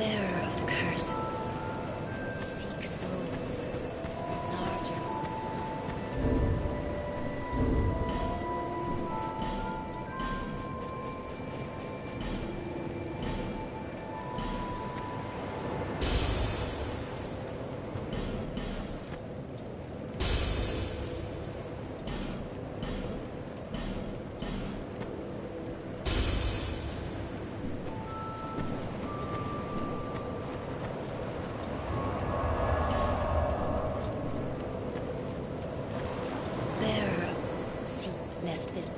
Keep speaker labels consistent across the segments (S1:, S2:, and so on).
S1: Bearer of the curse. Seek souls. Larger. Bearer of seek lest visible.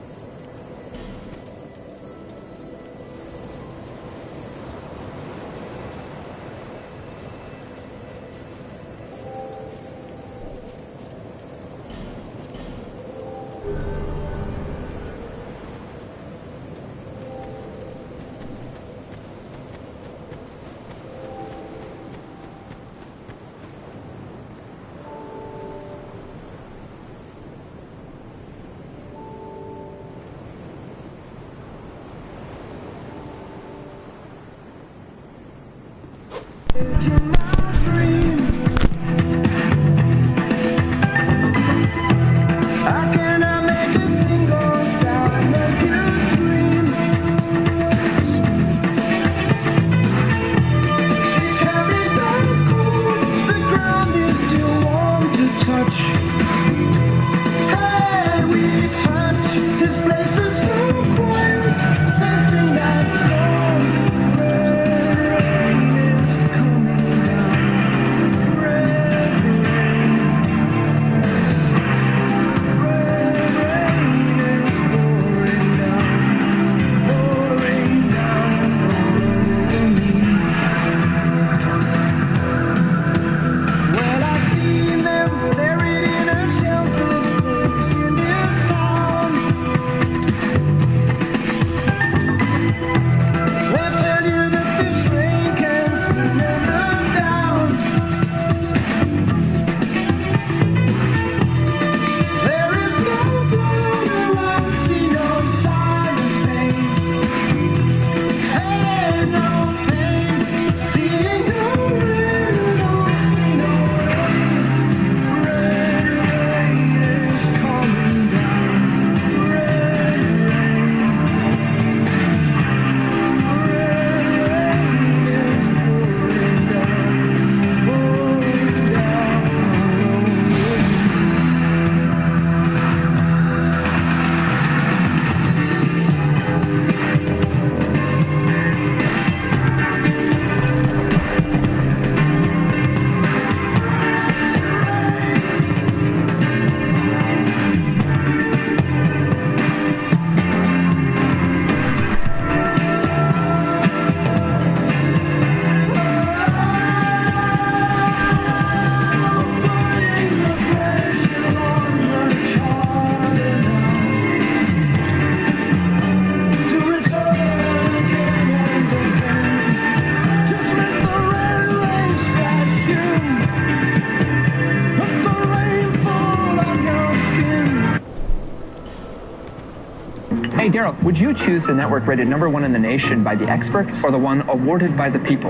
S2: Hey, Daryl, would you choose the network rated #1 in the nation by the experts or the one awarded by the people?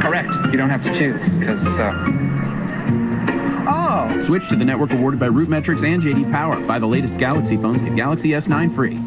S2: Correct. You don't have to choose, because,
S3: Oh! Switch to the network awarded by Root Metrics and JD Power. Buy the latest Galaxy phones, get Galaxy S9 free.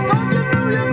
S4: Don't you know you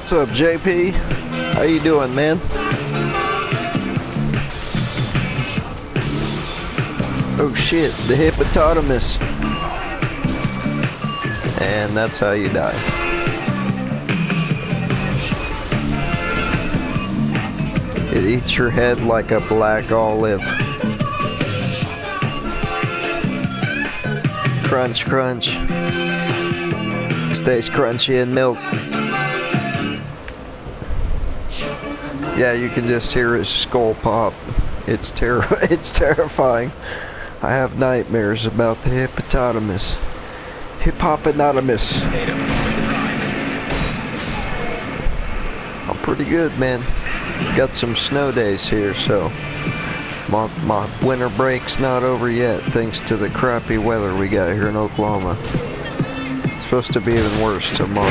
S4: What's up, JP? How you doing, man? Oh shit, the hippopotamus. And that's how you die. It eats your head like a black olive. Crunch, crunch. Stays crunchy in milk. Yeah, you can just hear his skull pop. It's terrifying. I have nightmares about the hippopotamus. Hippopotamus. I'm pretty good, man. Got some snow days here, so my winter break's not over yet, thanks to the crappy weather we got here in Oklahoma. It's supposed to be even worse tomorrow.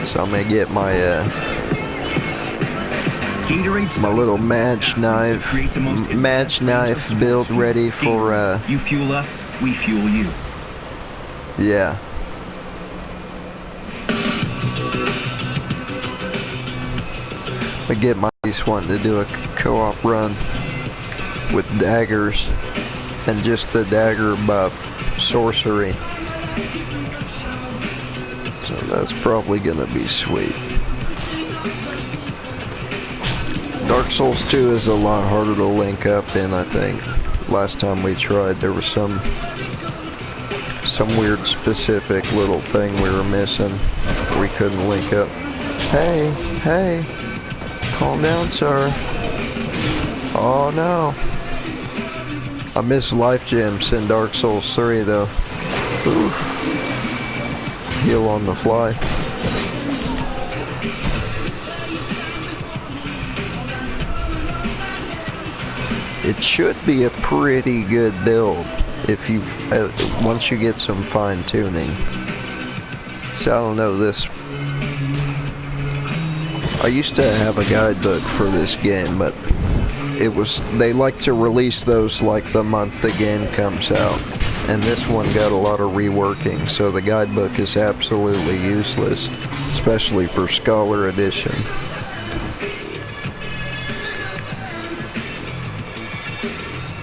S4: So I'm gonna get my little match knife build ready for
S3: You fuel us, we fuel you.
S4: Yeah. I get my niece wanting to do a co-op run with daggers and just the dagger buff sorcery. So that's probably gonna be sweet. Dark Souls 2 is a lot harder to link up in, I think. Last time we tried, there was some weird specific little thing we were missing. We couldn't link up. Hey, hey, calm down, sir. Oh no. I miss life gems in Dark Souls 3 though. Oof. Heal on the fly. It should be a pretty good build if you once you get some fine tuning. So I don't know this. I used to have a guidebook for this game, but they like to release those like the month the game comes out, and this one got a lot of reworking, so the guidebook is absolutely useless, especially for Scholar Edition.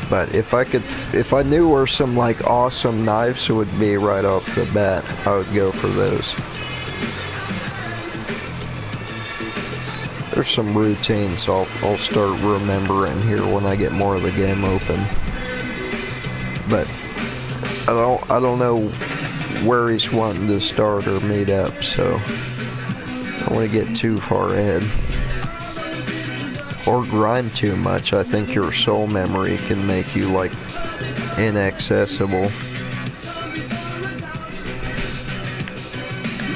S4: But if I knew where some like awesome knives would be right off the bat, I would go for those. There's some routines I'll start remembering here when I get more of the game open. But I don't know where he's wanting to start or meet up, so I don't want to get too far ahead. Or grind too much. I think your soul memory can make you like inaccessible.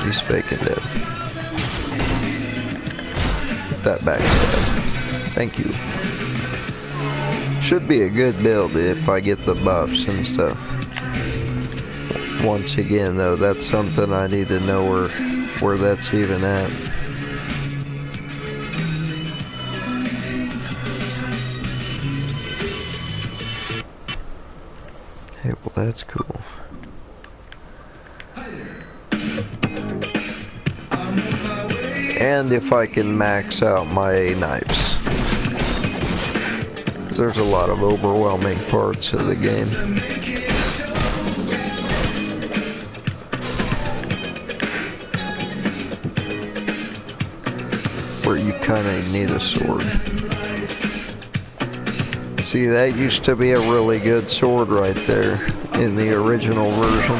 S4: He's faking dead. Get that backstab. Thank you. Should be a good build if I get the buffs and stuff. Once again though, that's something I need to know where that's even at. Hey, well that's cool. And if I can max out my knives. There's a lot of overwhelming parts of the game. Where you kinda need a sword. See, that used to be a really good sword right there in the original version.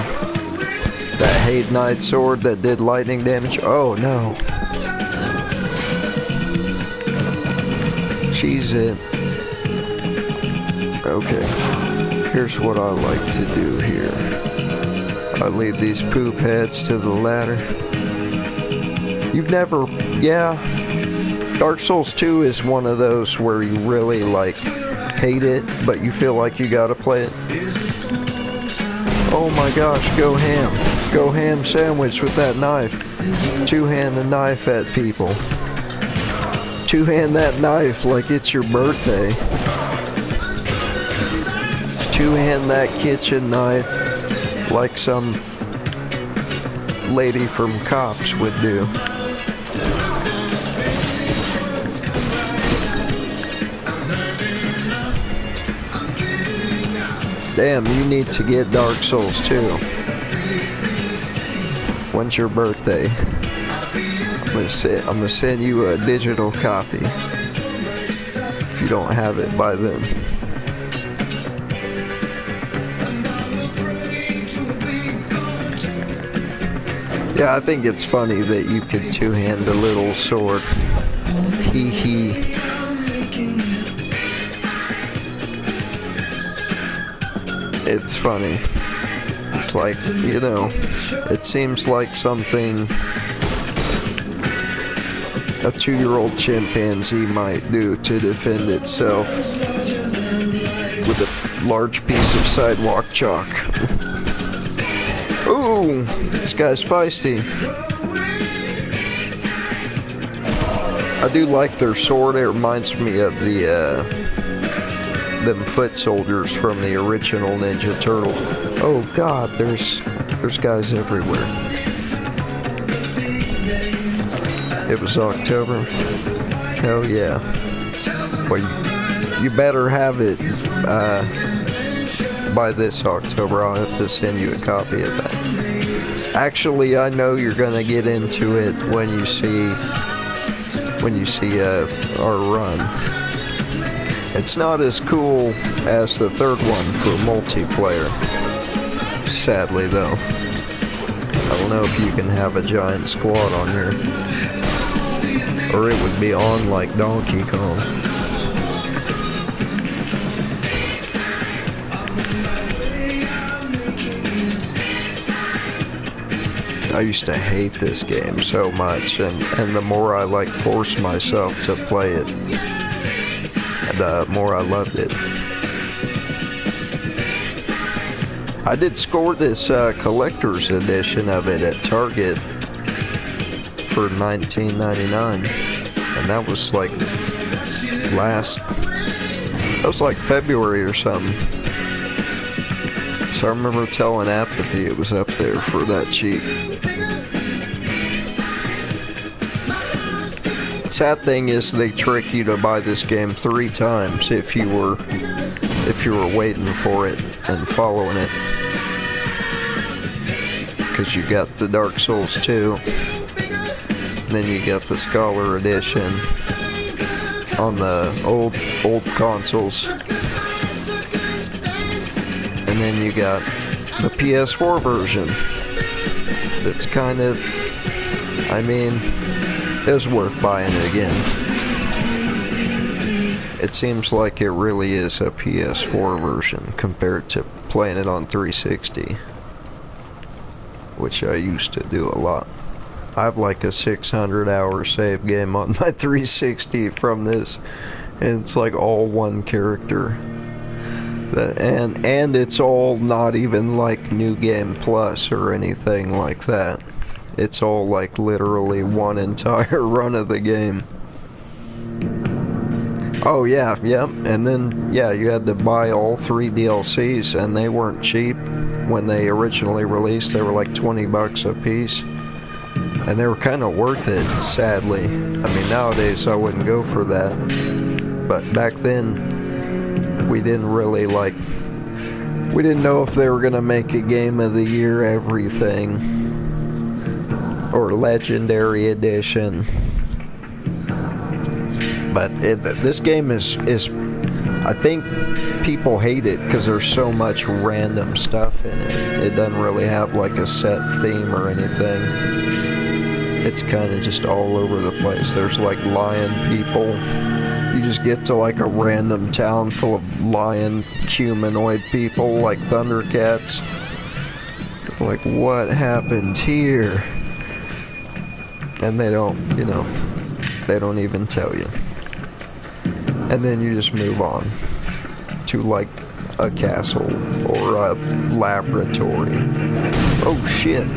S4: That Hate Knight sword that did lightning damage. Oh no. Cheese it. Okay. Here's what I like to do here. I lead these poop heads to the ladder. You've never... Yeah. Dark Souls 2 is one of those where you really like... hate it, but you feel like you gotta play it. Oh my gosh, go ham. Go ham sandwich with that knife. Two-hand the knife at people. Two-hand that knife like it's your birthday. Two-hand that kitchen knife like some lady from Cops would do. Damn, you need to get Dark Souls 2. When's your birthday? I'm gonna send you a digital copy if you don't have it by then. Yeah, I think it's funny that you could two-hand a little sword. Hee hee. It's funny. It's like, you know, it seems like something a 2-year-old chimpanzee might do to defend itself with a large piece of sidewalk chalk. Ooh, this guy's feisty. I do like their sword. It reminds me of the them foot soldiers from the original Ninja Turtle. Oh God, there's guys everywhere. It was October. Hell yeah. Well, you better have it by this October. I'll have to send you a copy of that. Actually, I know you're gonna get into it when you see our run. It's not as cool as the third one for multiplayer. Sadly, though. I don't know if you can have a giant squad on here. Or it would be on like Donkey Kong. I used to hate this game so much, and the more I like force myself to play it, the more I loved it. I did score this collector's edition of it at Target for $19.99, and that was like February or something. So I remember telling Apathy it was up there for that cheap. Sad thing is they trick you to buy this game 3 times if you were waiting for it and following it, because you got the Dark Souls 2, and then you got the Scholar Edition on the old consoles, and then you got the PS4 version. That's kind of, I mean, it's worth buying it again. It seems like it really is a PS4 version compared to playing it on 360, which I used to do a lot. I have like a 600-hour save game on my 360 from this, and it's like all one character. And it's all not even like New Game Plus or anything like that. It's all like literally one entire run of the game. Oh yeah, and then yeah, you had to buy all 3 DLCs, and they weren't cheap when they originally released. They were like $20 a piece, and they were kind of worth it, sadly. I mean, nowadays I wouldn't go for that, but back then we didn't really we didn't know if they were gonna make a Game of the Year everything or Legendary Edition. But this game is I think people hate it because there's so much random stuff in it. It doesn't really have like a set theme or anything. It's kind of just all over the place. There's like lion people. You just get to like a random town full of lion humanoid people like Thundercats. Like, what happened here? And they don't, they don't even tell you. And then you just move on to like a castle or a laboratory. Oh shit.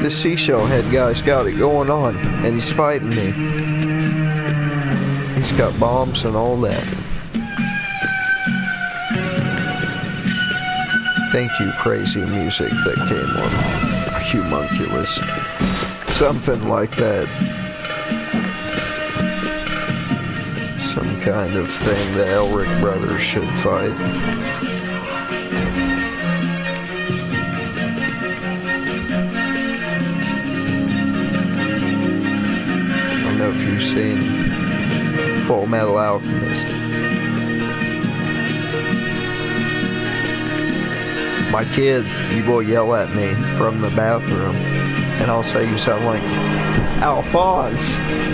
S4: This seashell head guy's got it going on, and he's fighting me. He's got bombs and all that. Thank you, crazy music that came on Humunculus. Something like that. Some kind of thing the Elric brothers should fight. I don't know if you've seen Full Metal Alchemist. My kid, he will yell at me from the bathroom, and I'll say, "You sound like Alphonse,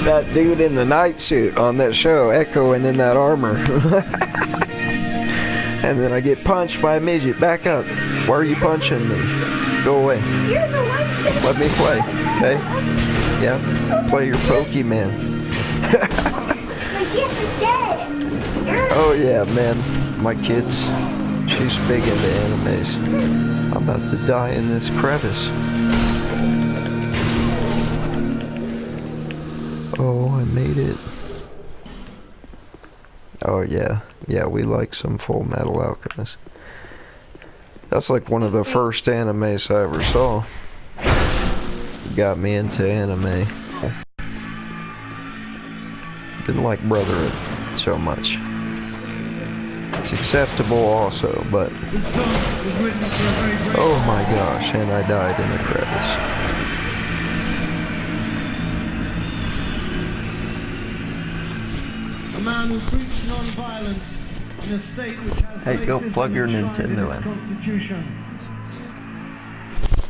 S4: that dude in the night suit on that show, echoing in that armor." And then I get punched by a midget. Back up. Why are you punching me? Go away. Let me play, okay? Yeah, play your Pokemon. Oh yeah, man, my kids. She's big into animes. I'm about to die in this crevice. Oh, I made it. Oh yeah. Yeah, we like some Full Metal Alchemist. That's like one of the first animes I ever saw. Got me into anime. Didn't like Brotherhood so much. It's acceptable also, but... Oh my gosh, and I died in the crevice.
S5: A man who preached non-violence in a state which has
S4: Hey, go plug your
S5: racism enshrined
S4: Nintendo
S5: its
S4: in.
S5: Constitution.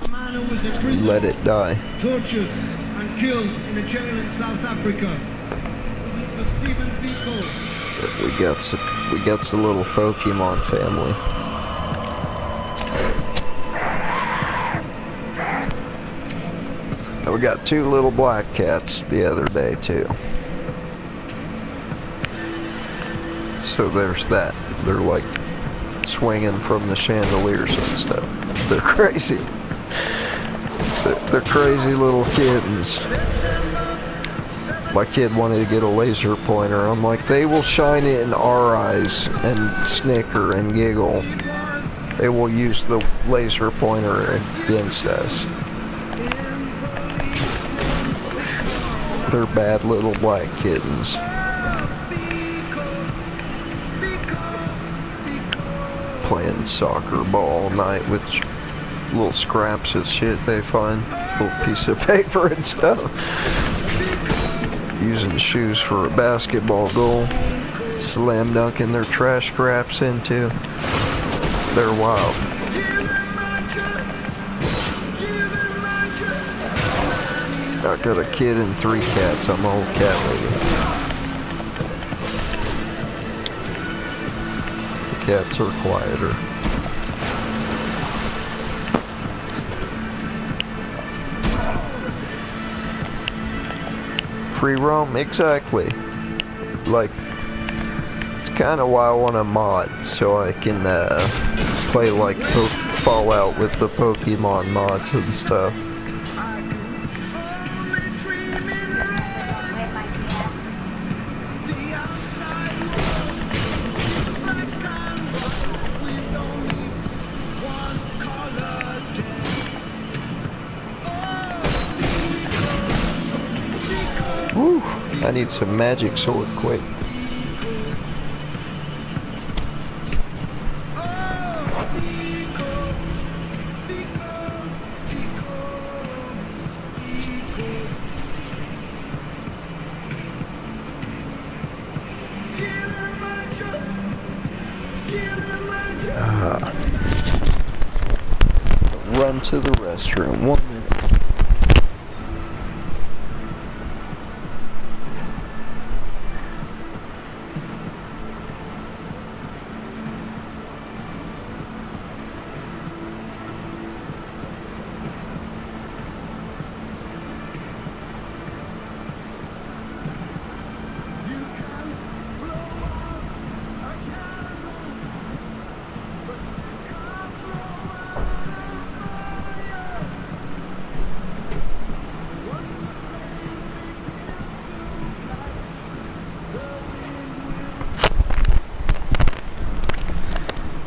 S5: A man who was imprisoned,
S4: Let it die.
S5: tortured, and killed in a jail in South Africa. This is for Stephen Biko.
S4: We got some little Pokemon family. And we got 2 little black cats the other day too. So there's that. They're like swinging from the chandeliers and stuff. They're crazy. They're crazy little kittens. My kid wanted to get a laser pointer. I'm like, they will shine it in our eyes and snicker and giggle. They will use the laser pointer against us. They're bad little black kittens. Playing soccer ball all night with little scraps of shit they find. Little piece of paper and stuff. Using shoes for a basketball goal. Slam dunking their trash scraps into. They're wild. I got a kid and 3 cats. I'm an old cat lady. The cats are quieter. Free roam, exactly. Like, it's kind of why I want a mod, so I can play like Fallout with the Pokemon mods and stuff. Woo! I need some magic sword quick. Run to the restroom. 1 minute.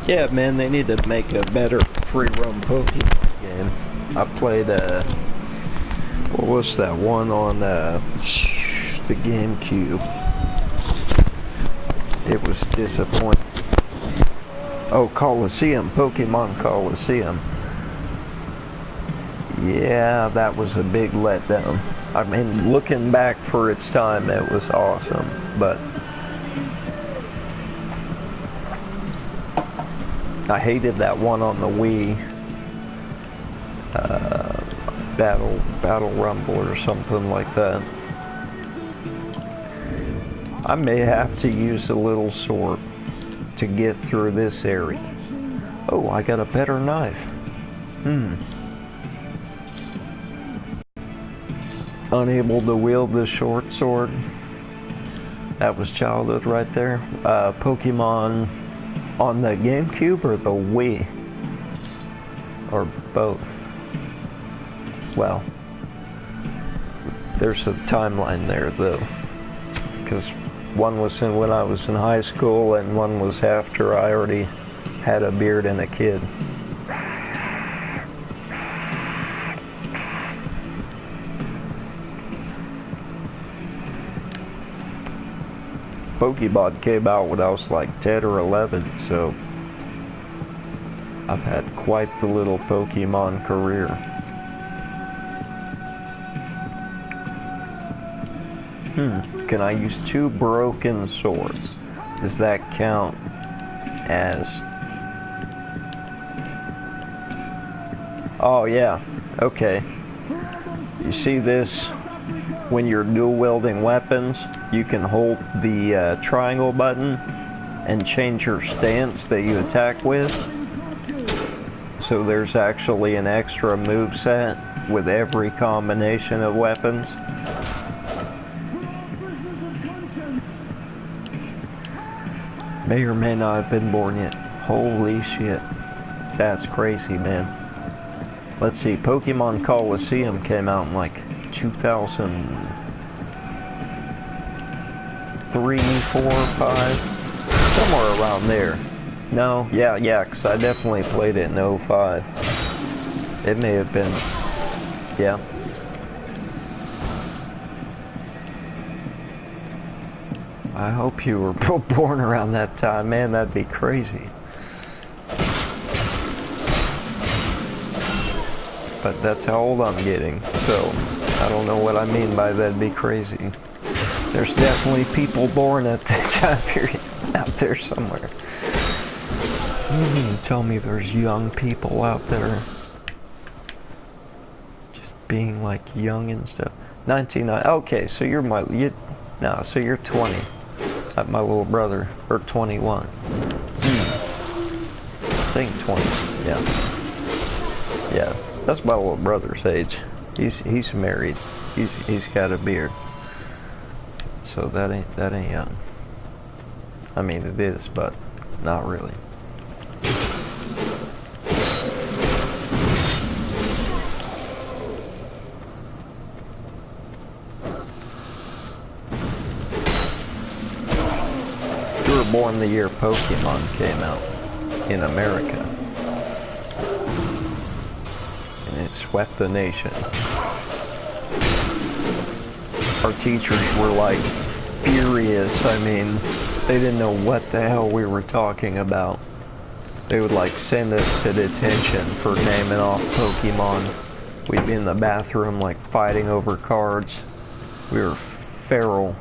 S4: Yeah, man, they need to make a better free-roam Pokemon game. I played, what was that one on, the GameCube? It was disappointing. Oh, Coliseum, Pokemon Coliseum. Yeah, that was a big letdown. I mean, looking back for its time, it was awesome, but I hated that one on the Wii, Battle Rumble or something like that. I may have to use a little sword to get through this area. Oh, I got a better knife. Unable to wield the short sword. That was childhood right there. Pokemon on the GameCube or the Wii? Or both? Well, there's a timeline there though. Because one was when I was in high school and one was after I already had a beard and a kid. Pokemon came out when I was like 10 or 11, so I've had quite the little Pokemon career. Can I use 2 broken swords? Does that count as... Oh yeah, okay. You see this? When you're dual wielding weapons, you can hold the triangle button and change your stance that you attack with. So there's actually an extra move set with every combination of weapons. May or may not have been born yet. Holy shit. That's crazy, man. Let's see, Pokemon Coliseum came out in like 2003, 4, 5, somewhere around there. No, yeah, because I definitely played it in 05. It may have been, yeah. I hope you were born around that time, man, that'd be crazy. But that's how old I'm getting, so I don't know what I mean by that'd be crazy. There's definitely people born at that time period out there somewhere. Tell me there's young people out there just being like young and stuff. 1990, okay, so you're so you're 20. My little brother, or 21. I think 20, yeah. Yeah, that's my little brother's age. He's married. He's got a beard. So that ain't young. I mean it is, but not really. You were born the year Pokemon came out in America. And it swept the nation. Our teachers were like furious. I mean, they didn't know what the hell we were talking about. They would like send us to detention for naming off Pokemon. We'd be in the bathroom like fighting over cards. We were feral.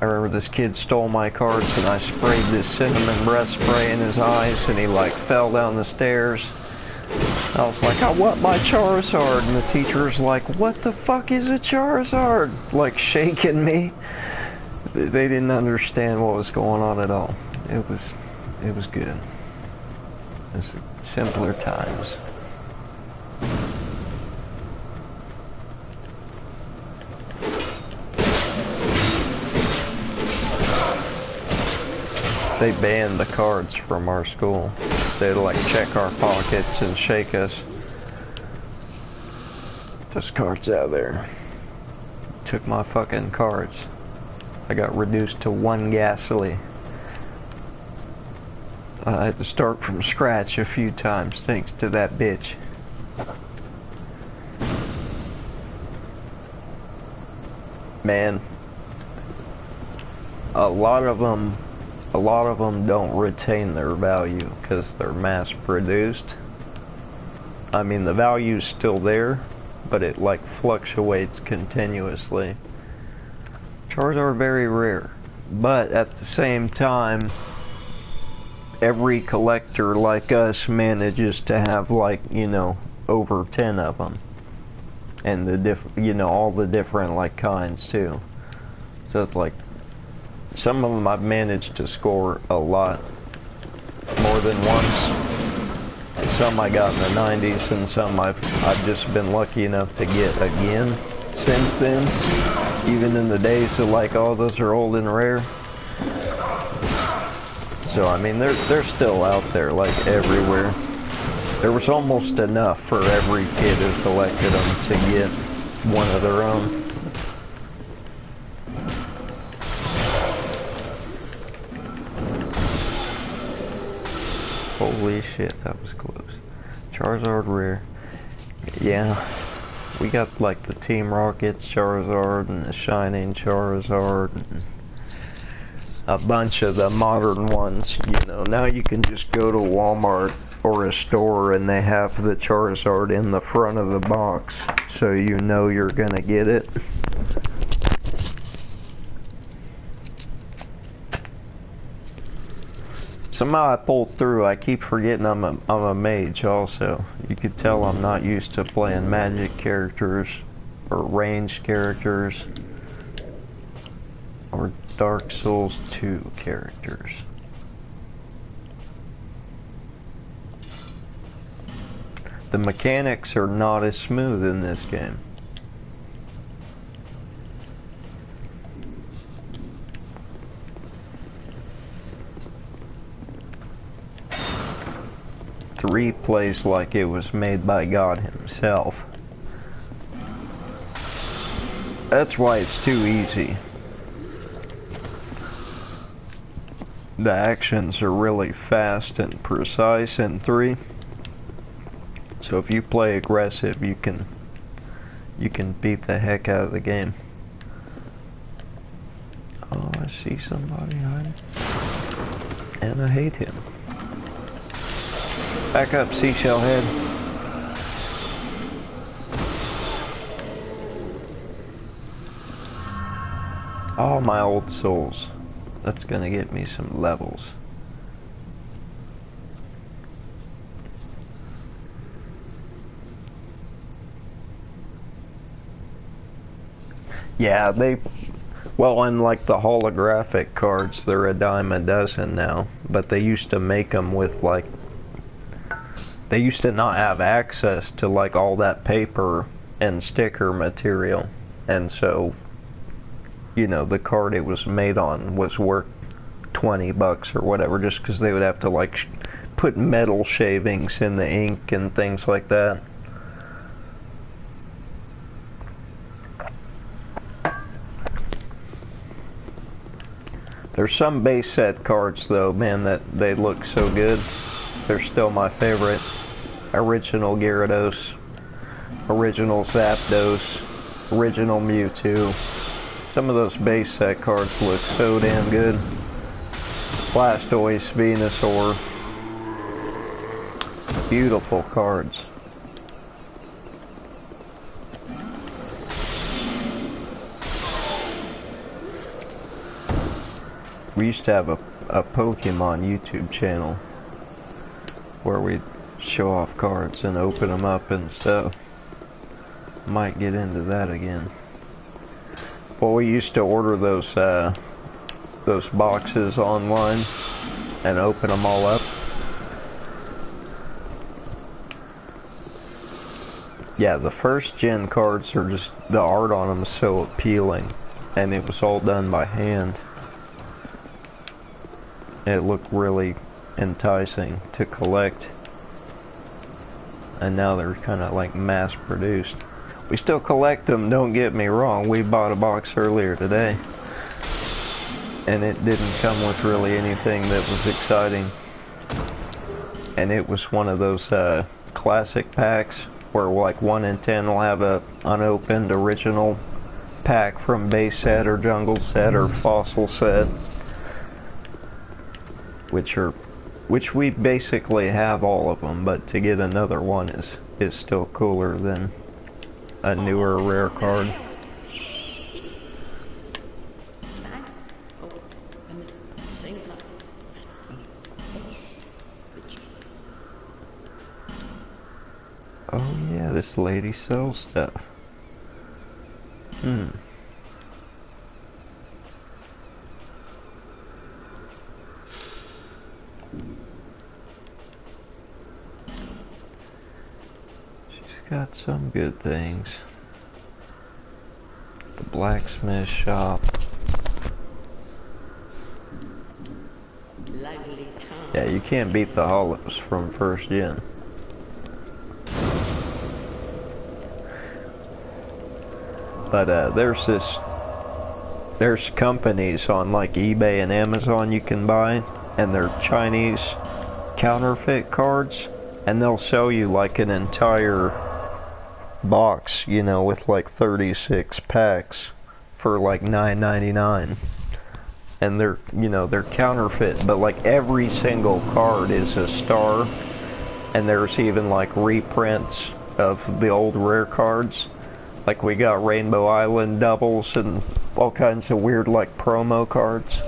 S4: I remember this kid stole my cards and I sprayed this cinnamon breath spray in his eyes and he like fell down the stairs. I was like, I want my Charizard, and the teacher's like, what the fuck is a Charizard? Like shaking me. They didn't understand what was going on at all. It was good. It was simpler times. They banned the cards from our school. They'd like check our pockets and shake us. Those cards out there. Took my fucking cards. I got reduced to 1 gasoline. I had to start from scratch a few times thanks to that bitch. Man, a lot of them don't retain their value because they're mass produced. I mean, the value's still there, but it like fluctuates continuously. Chars are very rare, but at the same time, every collector like us manages to have, like, you know, over 10 of them. And all the different, like, kinds, too. So it's like, some of them I've managed to score a lot, more than once. Some I got in the 90s, and some I've just been lucky enough to get again since then. Even in the days of, like, oh, those are old and rare. So, I mean, they're still out there, like, everywhere. There was almost enough for every kid who collected them to get one of their own. Holy shit, that was close. Charizard rare. Yeah, we got, like, the Team Rockets Charizard and the Shining Charizard and a bunch of the modern ones. You know, now you can just go to Walmart or a store and they have the Charizard in the front of the box, so you know you're gonna get it. Somehow I pulled through. I keep forgetting I'm a mage also. You could tell I'm not used to playing magic characters or ranged characters or Dark Souls 2 characters. The mechanics are not as smooth in this game. Three plays like it was made by God himself. That's why it's too easy. The actions are really fast and precise in 3. So if you play aggressive, you can beat the heck out of the game. Oh, I see somebody hiding. And I hate him. Back up, seashell head. All my old souls. That's gonna get me some levels. Yeah, well, unlike the holographic cards, they're a dime a dozen now. But they used to make them with, like, they used to not have access to, like, all that paper and sticker material. And so, you know, the card it was made on was worth $20 or whatever, just because they would have to, like, put metal shavings in the ink and things like that. There's some base set cards, though, man, that they look so good. They're still my favorite. Original Gyarados, original Zapdos, original Mewtwo. Some of those base set cards look so damn good. Blastoise, Venusaur. Beautiful cards. We used to have a Pokemon YouTube channel where we'd show off cards and open them up and stuff. Might get into that again. Well, we used to order those boxes online and open them all up. Yeah, the first gen cards are just, the art on them is so appealing, and it was all done by hand. It looked really enticing to collect. And now they're kind of like mass produced. We still collect them, don't get me wrong. We bought a box earlier today. And it didn't come with really anything that was exciting. and it was one of those classic packs where like 1 in 10 will have a unopened original pack from base set or jungle set or fossil set, which we basically have all of them, but to get another one is still cooler than a newer rare card. Oh yeah, this lady sells stuff. She's got some good things. The blacksmith shop. Yeah, you can't beat the hollows from first gen. But there's companies on like eBay and Amazon you can buy, and they're Chinese counterfeit cards, and they'll sell you like an entire box, you know, with like 36 packs for like $9.99. And they're, you know, they're counterfeit, but like every single card is a star, and there's even like reprints of the old rare cards. Like we got Rainbow Island doubles and all kinds of weird like promo cards.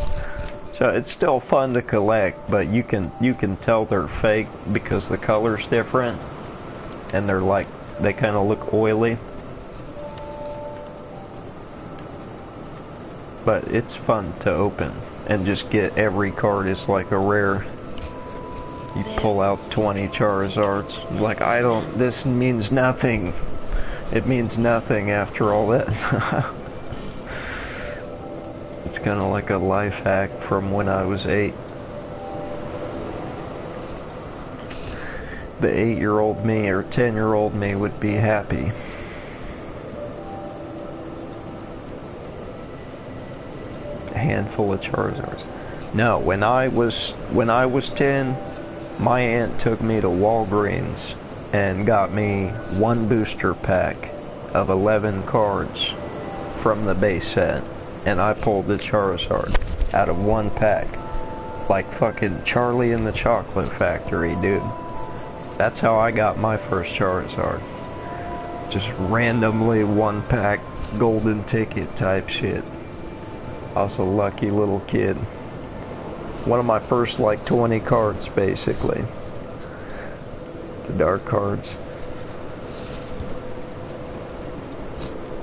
S4: So it's still fun to collect, but you can tell they're fake because the color's different, and they're like, they kind of look oily. But it's fun to open and just get every card is like a rare. You pull out 20 Charizards. Like, this means nothing. It means nothing after all that. It's kind of like a life hack from when I was 8. The 8-year-old me or 10-year-old me would be happy. A handful of Charizards. No, when I was 10, my aunt took me to Walgreens and got me one booster pack of 11 cards from the base set, and I pulled the Charizard out of one pack, like fucking Charlie in the Chocolate Factory, dude. That's how I got my first Charizard. Just randomly one pack, golden ticket type shit. I was a lucky little kid. One of my first like 20 cards, basically. The dark cards.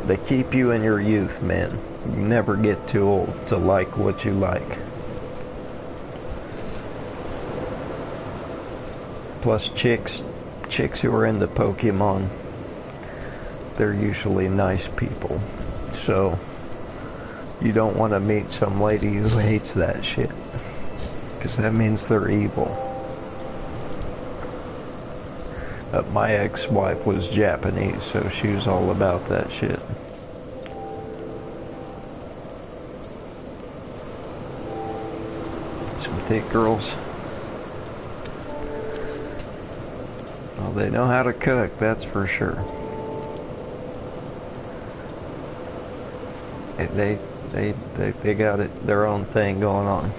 S4: They keep you in your youth, man. You never get too old to like what you like. Plus chicks who are into Pokemon, they're usually nice people. So you don't want to meet some lady who hates that shit, because that means they're evil. My ex-wife was Japanese, so she was all about that shit. Some thick girls. Well, they know how to cook, that's for sure. They got it, their own thing going on.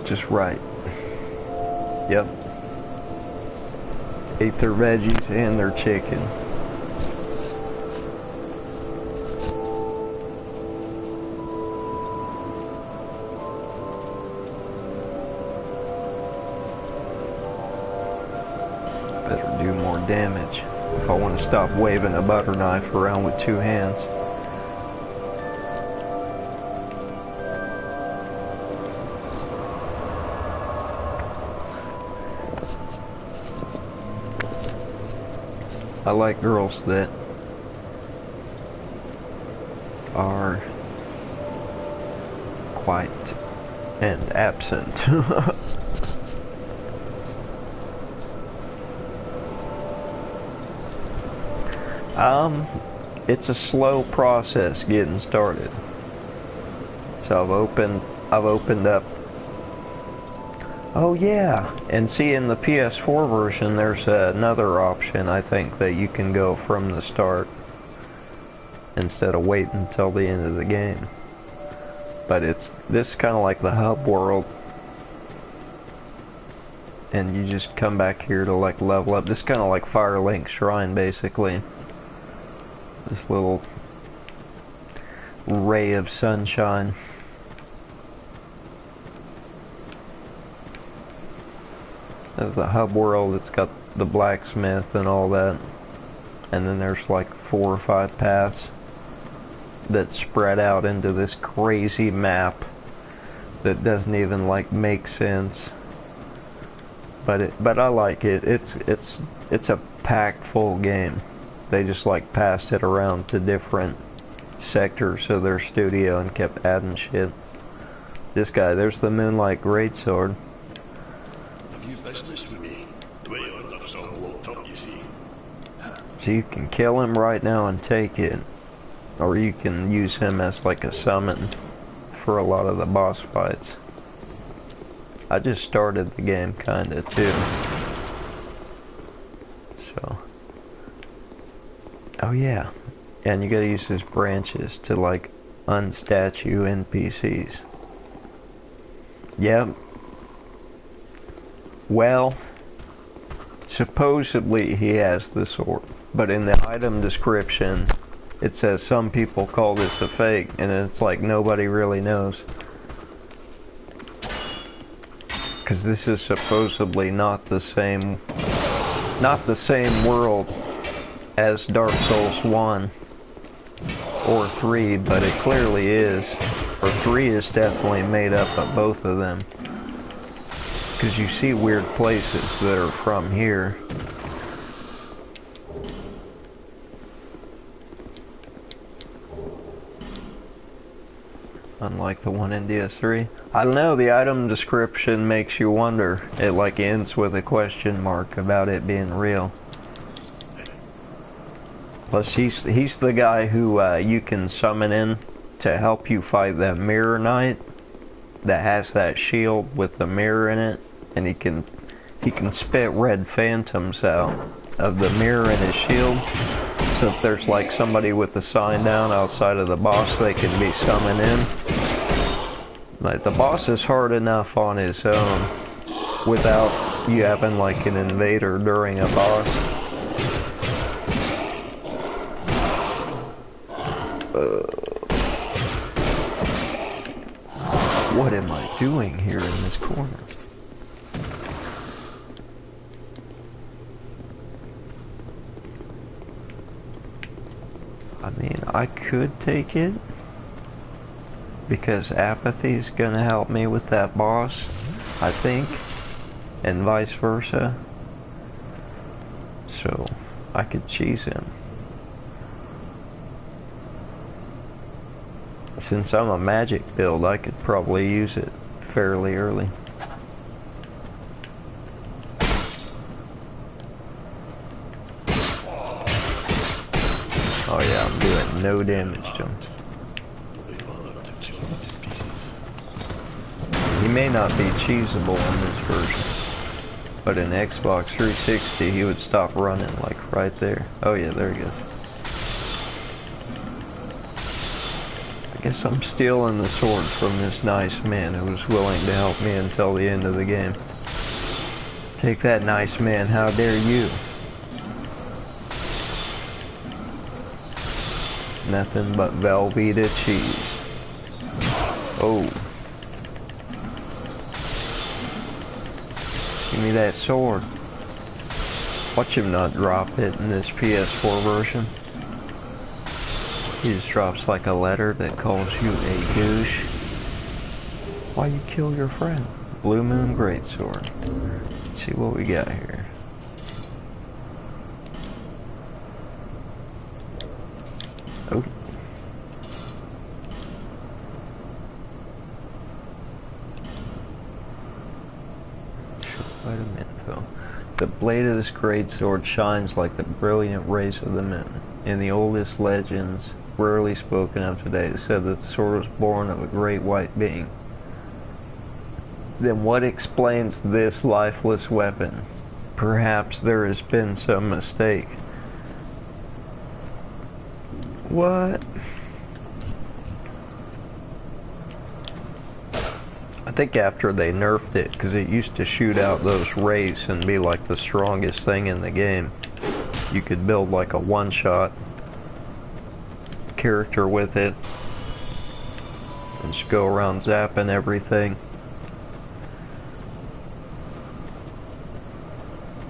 S4: Just right. Yep. Ate their veggies and their chicken. Better do more damage if I want to stop waving a butter knife around with 2 hands. I like girls that are quiet and absent. It's a slow process getting started. So I've opened up. Oh yeah, and see in the PS4 version there's another option I think that you can go from the start instead of waiting until the end of the game. But this is kind of like the hub world, and you just come back here to like level up. This is kind of like Firelink Shrine basically. This little ray of sunshine. There's the hub world, it's got the blacksmith and all that. And then there's like 4 or 5 paths that spread out into this crazy map that doesn't even like make sense. But I like it. It's a packed full game. They just like passed it around to different sectors of their studio and kept adding shit. This guy, there's the Moonlight Greatsword.
S6: Have you business with me? The way your stuff's all locked up, you see.
S4: So you can kill him right now and take it, or you can use him as like a summon for a lot of the boss fights. I just started the game kinda too. So. Oh yeah. And you gotta use his branches to like unstatue NPCs. Yep. Well, supposedly he has the sword, but in the item description it says some people call this a fake, and it's like nobody really knows. Because this is supposedly not the same world as Dark Souls 1 or 3, but it clearly is. Or 3 is definitely made up of both of them. Because you see weird places that are from here. Unlike the one in DS3. I don't know, the item description makes you wonder. It like ends with a question mark about it being real. Plus he's the guy who you can summon in to help you fight that Mirror Knight that has that shield with the mirror in it, and he can spit red phantoms out of the mirror in his shield. So if there's like somebody with the sign down outside of the boss, they can be summoned in. Like the boss is hard enough on his own without you having like an invader during a boss. What am I doing here in this corner? I mean, I could take it because apathy's gonna help me with that boss, I think, and vice versa. So I could cheese him. Since I'm a magic build, I could probably use it fairly early. Oh yeah, I'm doing no damage to him. He may not be cheesable in this version, but in Xbox 360 he would stop running like right there. Oh yeah, there he goes. I guess I'm stealing the sword from this nice man who was willing to help me until the end of the game. Take that, nice man, how dare you? Nothing but Velveeta cheese. Oh. Give me that sword. Watch him not drop it in this PS4 version. He just drops like a letter that calls you a douche. Why you kill your friend? Blue Moon Greatsword. Let's see what we got here. Oh. Item info. The blade of this greatsword shines like the brilliant rays of the moon. In the oldest legends, rarely spoken of today. It said that the sword was born of a great white being. Then what explains this lifeless weapon? Perhaps there has been some mistake. What? I think after they nerfed it, because it used to shoot out those rays and be like the strongest thing in the game. You could build like a one-shot character with it and just go around zapping everything.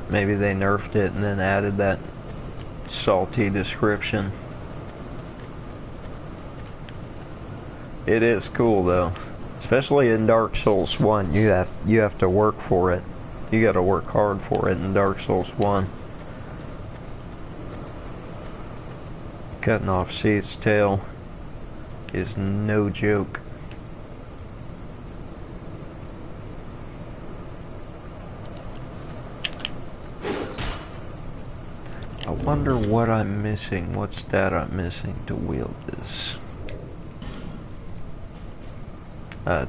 S4: Maybe they nerfed it and then added that salty description. It is cool though. Especially in Dark Souls 1, you have to work for it. You gotta work hard for it in Dark Souls 1. Cutting off Seath's tail is no joke. I wonder what I'm missing, what stat I'm missing to wield this.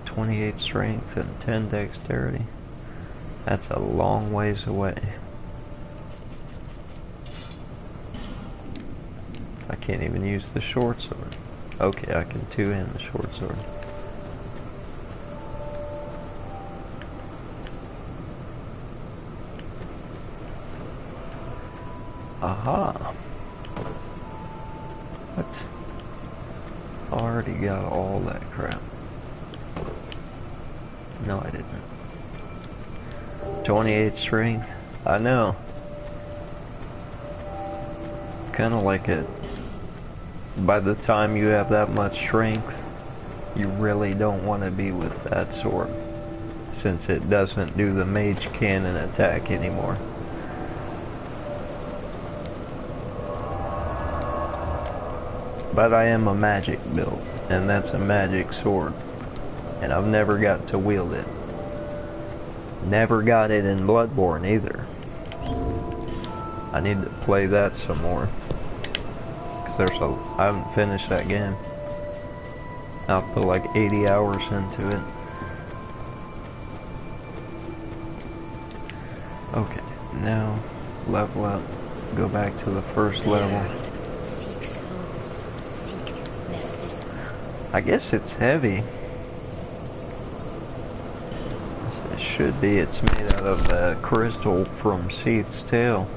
S4: 28 strength and 10 dexterity. That's a long ways away. I can't even use the short sword. Okay, I can two-hand the short sword. Aha! What? Already got all that crap. No, I didn't. 28 strength. I know. Kind of like it. By the time you have that much strength, you really don't want to be with that sword, since it doesn't do the mage cannon attack anymore. But I am a magic build, and that's a magic sword. And I've never got to wield it. Never got it in Bloodborne either. I need to play that some more. Cause I haven't finished that game. I'll put like 80 hours into it. Okay, now level up. Go back to the first level.
S1: Seek souls. Seek lest this.
S4: I guess it's heavy. It should be. It's made out of crystal from Seath's tail.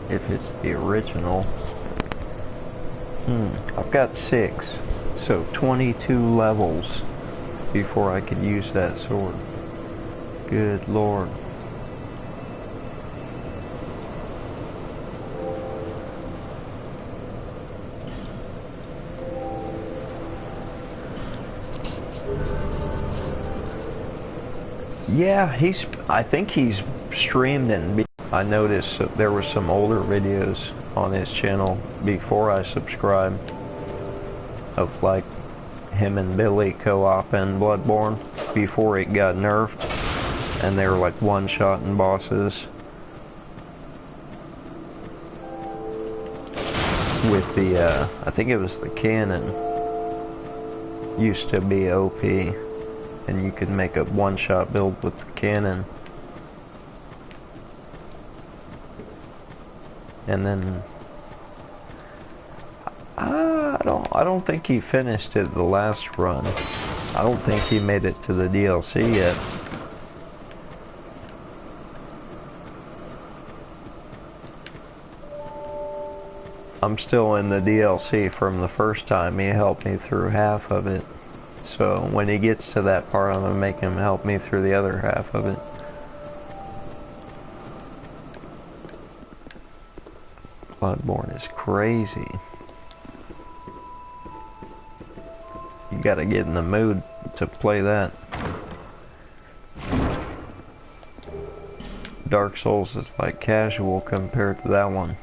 S4: If it's the original. I've got 6. So 22 levels before I could use that sword. Good lord. Yeah, I think he's streamed and I noticed that there were some older videos on his channel before I subscribed of like him and Billy co-oping Bloodborne before it got nerfed, and they were like one-shotting bosses with the I think it was the cannon. Used to be OP, and you could make a one-shot build with the cannon. And then I don't think he finished it the last run. I don't think he made it to the DLC yet. I'm still in the DLC from the first time. He helped me through half of it. So when he gets to that part, I'm gonna make him help me through the other half of it. Bloodborne is crazy. You gotta get in the mood to play that. Dark Souls is like casual compared to that one.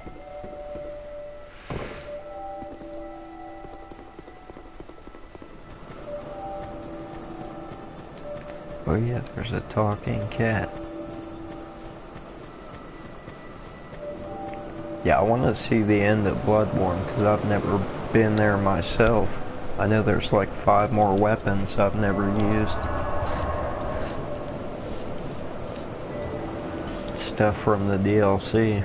S4: Oh yeah, there's a talking cat. Yeah, I want to see the end of Bloodborne because I've never been there myself. I know there's like 5 more weapons I've never used. Stuff from the DLC.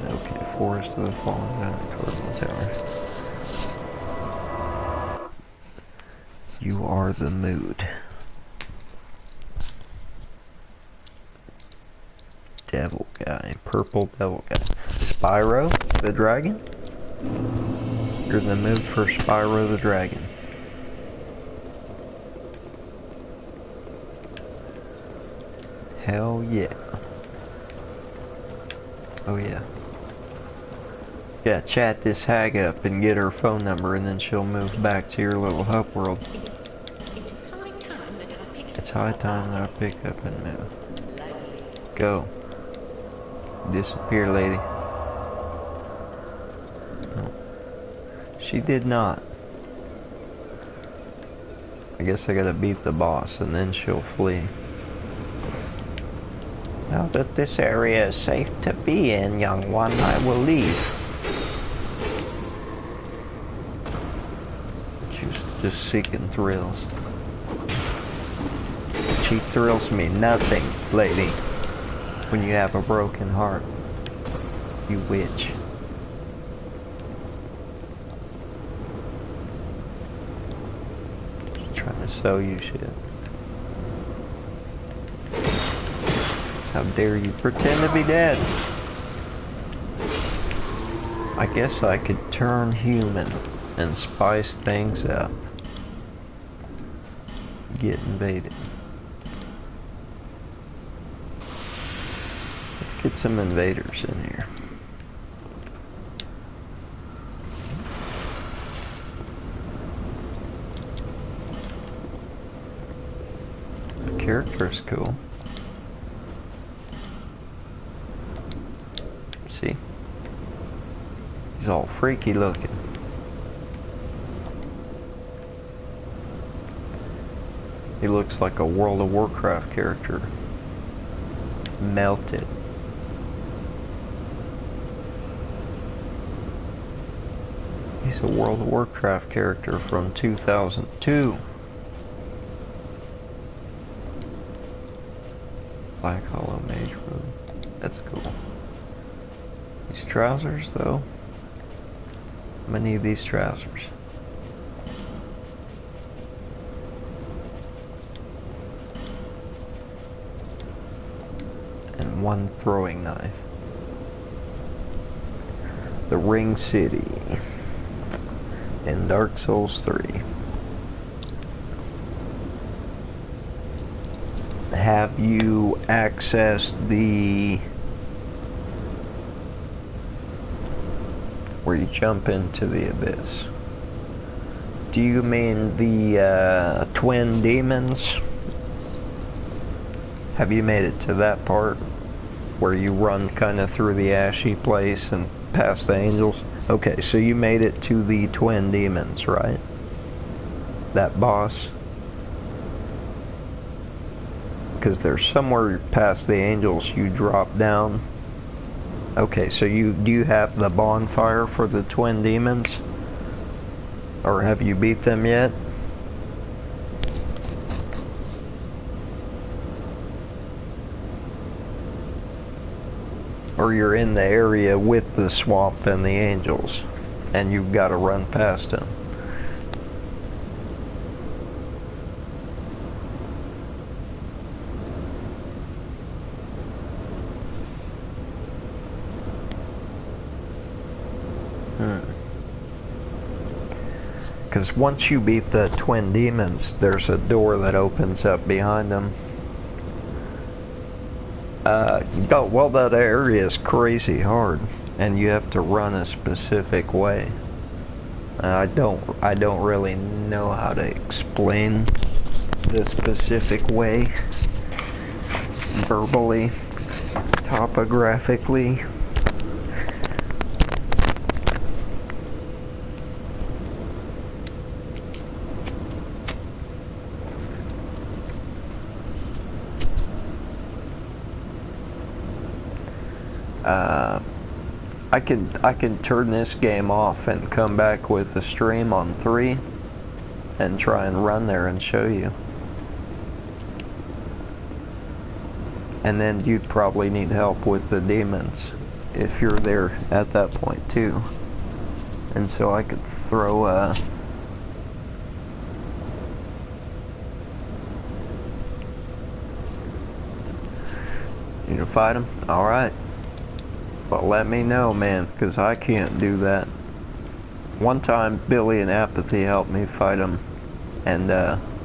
S4: Okay, Forest of the Fallen Cardinal Tower. You are the mood. Devil guy, purple devil guy. Spyro the dragon? You're in the mood for Spyro the dragon. Hell yeah. Oh yeah. Yeah, chat this hag up and get her phone number and then she'll move back to your little hub world. It's high time that I pick up and move. Go. Disappear, lady. No. She did not. I guess I gotta beat the boss and then she'll flee. Now that this area is safe to be in, young one, I will leave. She's just seeking thrills. She thrills me nothing, lady. When you have a broken heart, you witch. Just trying to sell you shit. How dare you pretend to be dead? I guess I could turn human and spice things up. Get invaded. Let's get some invaders in here. The character is cool. See? He's all freaky looking. He looks like a World of Warcraft character. Melted. He's a World of Warcraft character from 2002. Black Hollow Mage Room. That's cool. These trousers, though. I'm gonna need these trousers. And one throwing knife. The Ring City in Dark Souls 3. Have you accessed the where you jump into the abyss? Do you mean the twin demons? Have you made it to that part where you run kind of through the ashy place and past the angels? Okay, so you made it to the twin demons, right? That boss? Because there's somewhere past the angels you drop down. Okay, so do you have the bonfire for the twin demons? Or have you beat them yet? Or you're in the area with the swamp and the angels, and you've got to run past them. Because once you beat the twin demons, there's a door that opens up behind them. Well, that area is crazy hard, and you have to run a specific way. I don't really know how to explain the specific way verbally, topographically. I can turn this game off and come back with a stream on 3 and try and run there and show you. And then you'd probably need help with the demons if you're there at that point too. And so I could throw you to fight them? Alright. Well, let me know, man, because I can't do that. One time, Billy and Apathy helped me fight them, and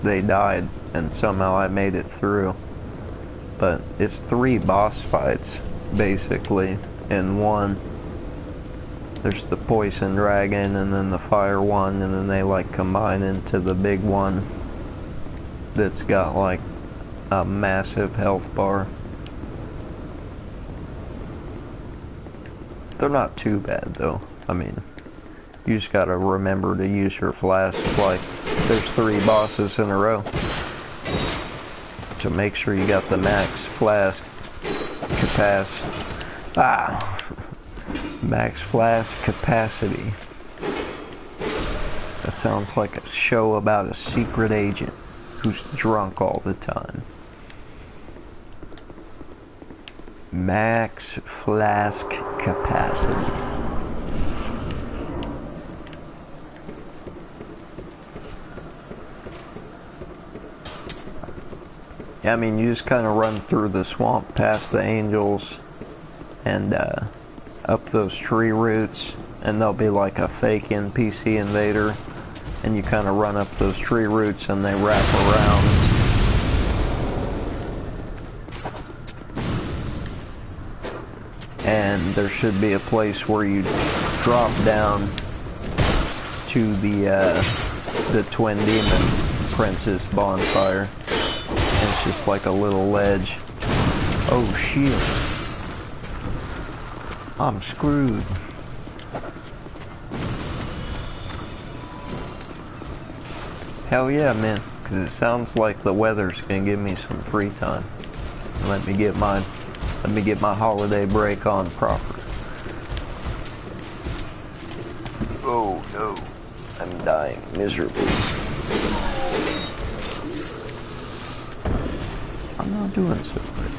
S4: they died, and somehow I made it through. But it's 3 boss fights, basically, in one. There's the Poison Dragon, and then the Fire one, and then they, like, combine into the big one that's got, like, a massive health bar. They're not too bad, though. I mean, you just gotta remember to use your flask, like, there's 3 bosses in a row. So make sure you got the max flask max flask capacity. That sounds like a show about a secret agent who's drunk all the time. Max flask capacity. Yeah, I mean, you just kind of run through the swamp past the angels and up those tree roots, and there'll be like a fake NPC invader, and you kind of run up those tree roots and they wrap around. And there should be a place where you drop down to the Twin Demon Prince's bonfire. And it's just like a little ledge. Oh shit. I'm screwed. Hell yeah, man. Because it sounds like the weather's gonna give me some free time. Let me get my holiday break on proper. Oh no, I'm dying miserably. I'm not doing so good.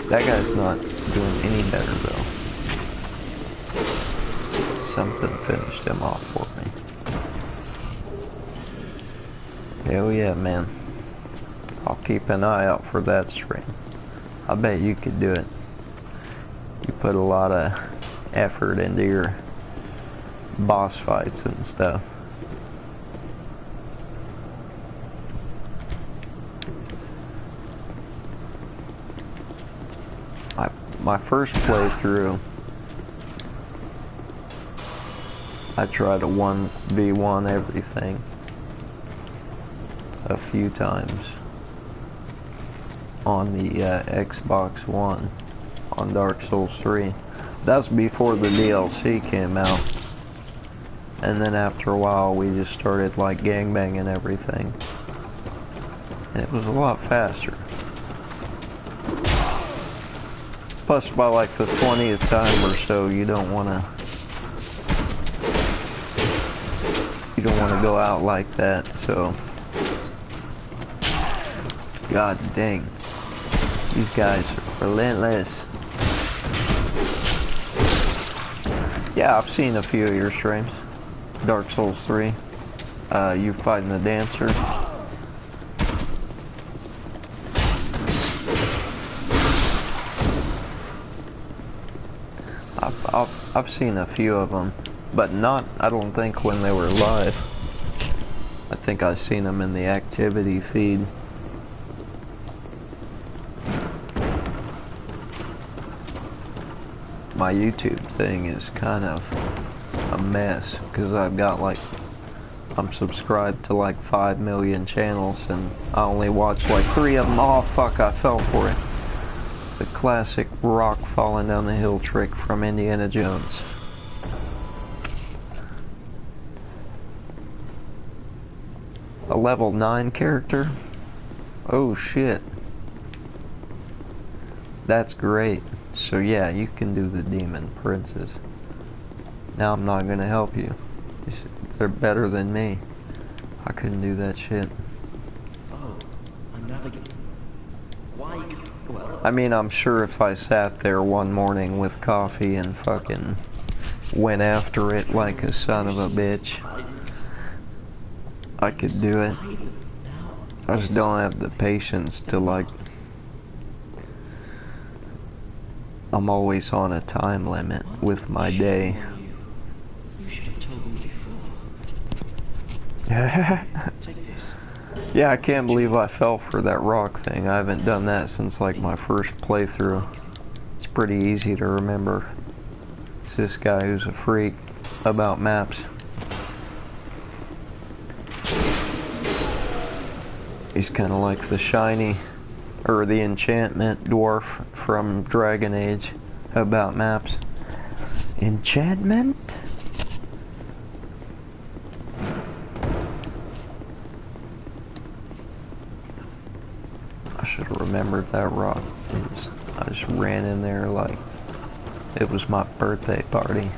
S4: That guy's not doing any better though. Something finished him off for me. Hell yeah, man. I'll keep an eye out for that stream. I bet you could do it. You put a lot of effort into your boss fights and stuff. My first playthrough, I tried to 1v1 everything a few times on the Xbox One on Dark Souls 3. That was before the DLC came out. And then after a while we just started like gangbanging everything. And it was a lot faster. Plus by like the 20th time or so you don't wanna go out like that, so god dang. These guys are relentless. Yeah, I've seen a few of your streams. Dark Souls 3. You fighting the dancer. I've seen a few of them, but not, I don't think when they were live. I think I've seen them in the activity feed. My YouTube thing is kind of a mess because I've got like, I'm subscribed to like 5 million channels and I only watch like 3 of them. Oh fuck, I fell for it. The classic rock falling down the hill trick from Indiana Jones. A level 9 character? Oh shit. That's great. So yeah, you can do the demon princess. Now I'm not gonna help you. They're better than me. I couldn't do that shit.
S7: Oh, I'm navigating. Why? Well,
S4: I mean, I'm sure if I sat there one morning with coffee and fucking went after it like a son of a bitch, I could do it. I just don't have the patience to, like, I'm always on a time limit with my day.
S7: you should have told me before. Take this.
S4: Yeah, I can't believe I fell for that rock thing. I haven't done that since like my first playthrough. It's pretty easy to remember. It's this guy who's a freak about maps. He's kind of like the shiny, or the enchantment dwarf from Dragon Age about maps. Enchantment? I should have remembered that rock. I just ran in there like it was my birthday party.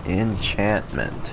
S4: Enchantment.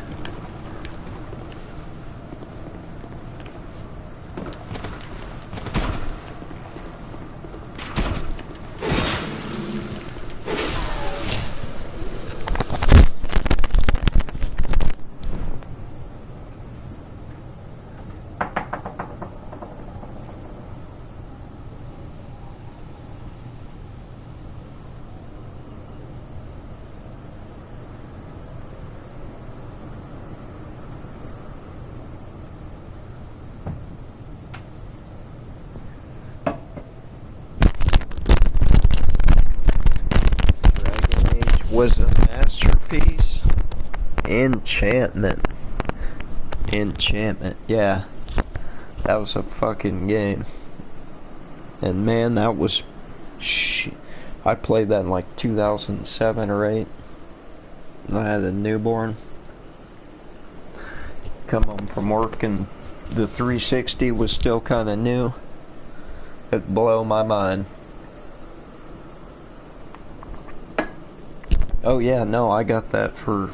S4: Was a masterpiece. Enchantment. Enchantment, yeah. That was a fucking game. And man, that was... I played that in like 2007 or 8. I had a newborn. Come home from work and the 360 was still kind of new. It'd blow my mind. Oh yeah, no, I got that for...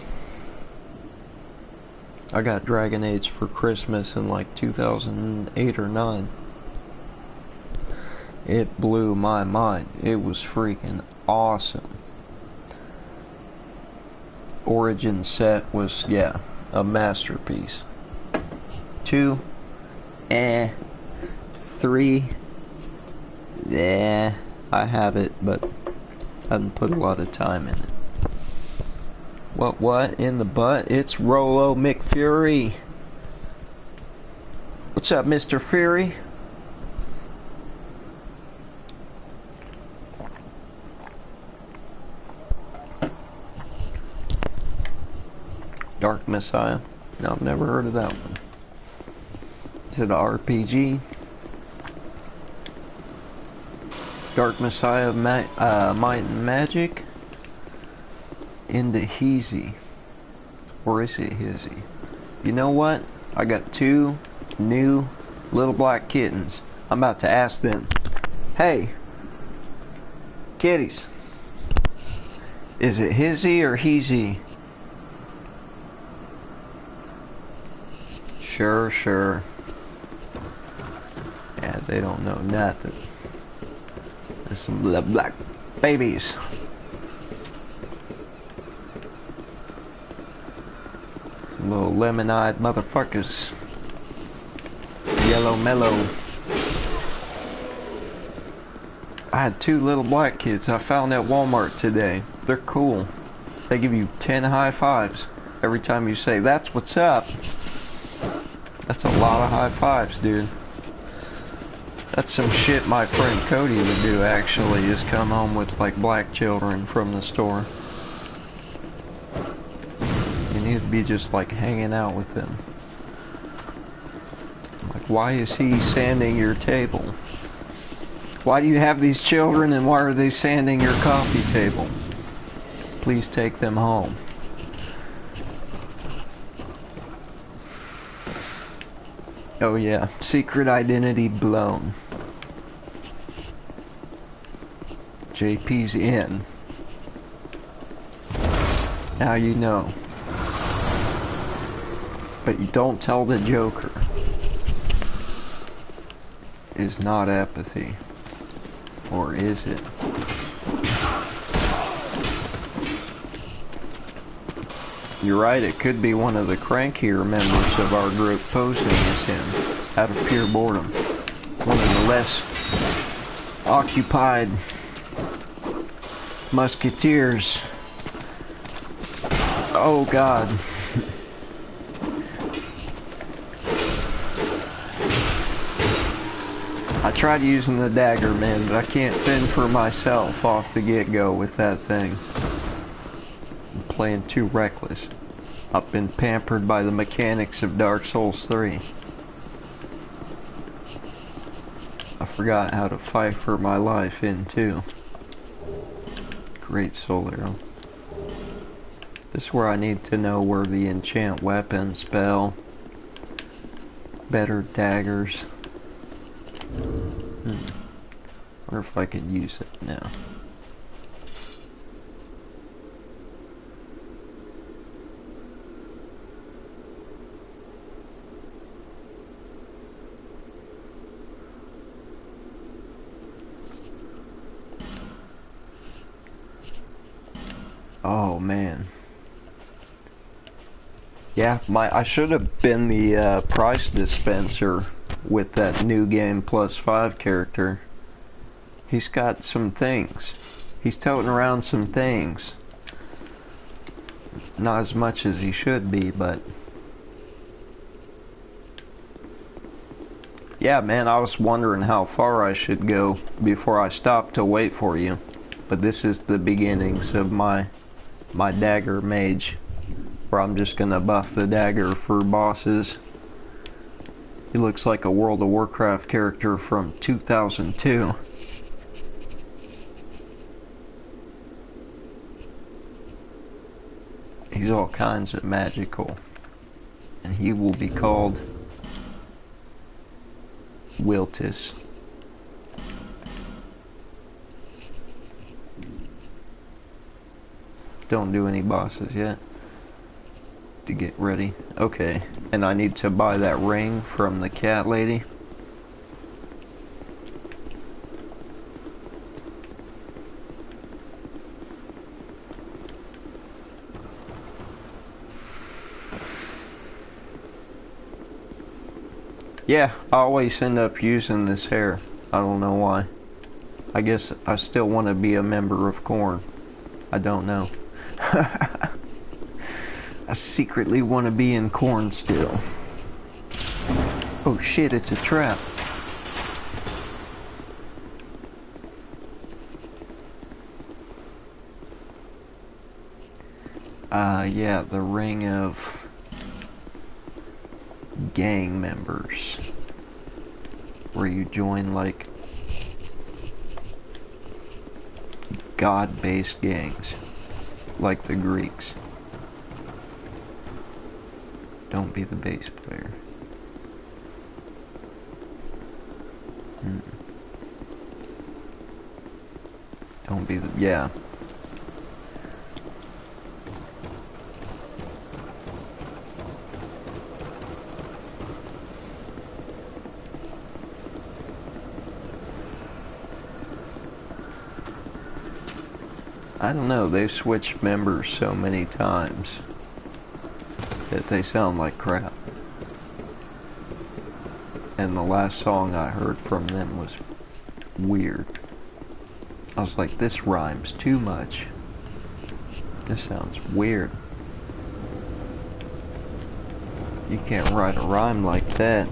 S4: I got Dragon Age for Christmas in like 2008 or 9. It blew my mind. It was freaking awesome. Origin set was, yeah, a masterpiece. 2, 3, yeah, I have it, but I haven't put a lot of time in it. What in the butt? It's Rolo McFury. What's up, Mr. Fury? Dark Messiah. No, I've never heard of that one. Is it an RPG? Dark Messiah, Might and Magic? In the Heezy. Or is it Hizzy? You know what? I got 2 new little black kittens. I'm about to ask them. Hey, kitties. Is it Hizzy or Heezy? Sure. Yeah, they don't know nothing. There's some little black babies. Some little lemon-eyed motherfuckers. Yellow mellow. I had 2 little black kids I found at Walmart today. They're cool. They give you 10 high fives every time you say, "That's what's up." That's a lot of high fives, dude. That's some shit my friend Cody would do, actually, is come home with like black children from the store. You need to be just like hanging out with them. Like, why is he sanding your table? Why do you have these children and why are they sanding your coffee table? Please take them home. Oh yeah, secret identity blown. JP's in. Now you know. But you don't tell the Joker. Is not apathy. Or is it? You're right, it could be one of the crankier members of our group posing as him, out of pure boredom. One of the less occupied musketeers. Oh God. I tried using the dagger, man, but I can't fend for myself off the get-go with that thing. I'm playing too reckless. I've been pampered by the mechanics of Dark Souls 3. I forgot how to fight for my life in 2. Great soul arrow. This is where I need to know where the enchant weapon spell. Better daggers. Wonder if I could use it now. Oh man. Yeah, I should have been the price dispenser with that new game +5 character. He's got some things. He's toting around some things. Not as much as he should be, but yeah, man, I was wondering how far I should go before I stopped to wait for you. But this is the beginnings of my dagger mage, where I'm just gonna buff the dagger for bosses. He looks like a World of Warcraft character from 2002. He's all kinds of magical. And he will be called Wiltis. Don't do any bosses yet. To get ready. Okay. And I need to buy that ring from the cat lady. Yeah, I always end up using this hair. I don't know why. I guess I still want to be a member of Korn. I don't know. I secretly want to be in Korn still. Oh shit, it's a trap. Yeah, the ring of gang members, where you join like god-based gangs, like the Greeks. Don't be the bass player. Don't be the, yeah. I don't know, they've switched members so many times that they sound like crap. And the last song I heard from them was weird. I was like, this rhymes too much. This sounds weird. You can't write a rhyme like that.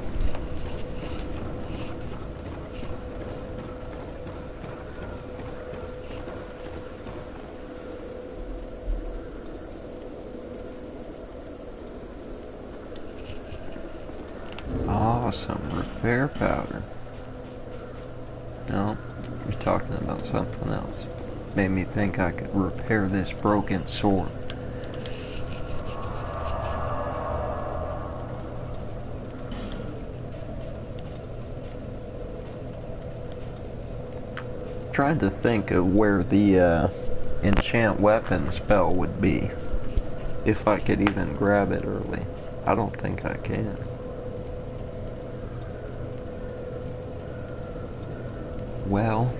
S4: Awesome, repair powder. No, you're talking about something else. Made me think I could repair this broken sword. trying to think of where the enchant weapon spell would be. If I could even grab it early. I don't think I can. Well,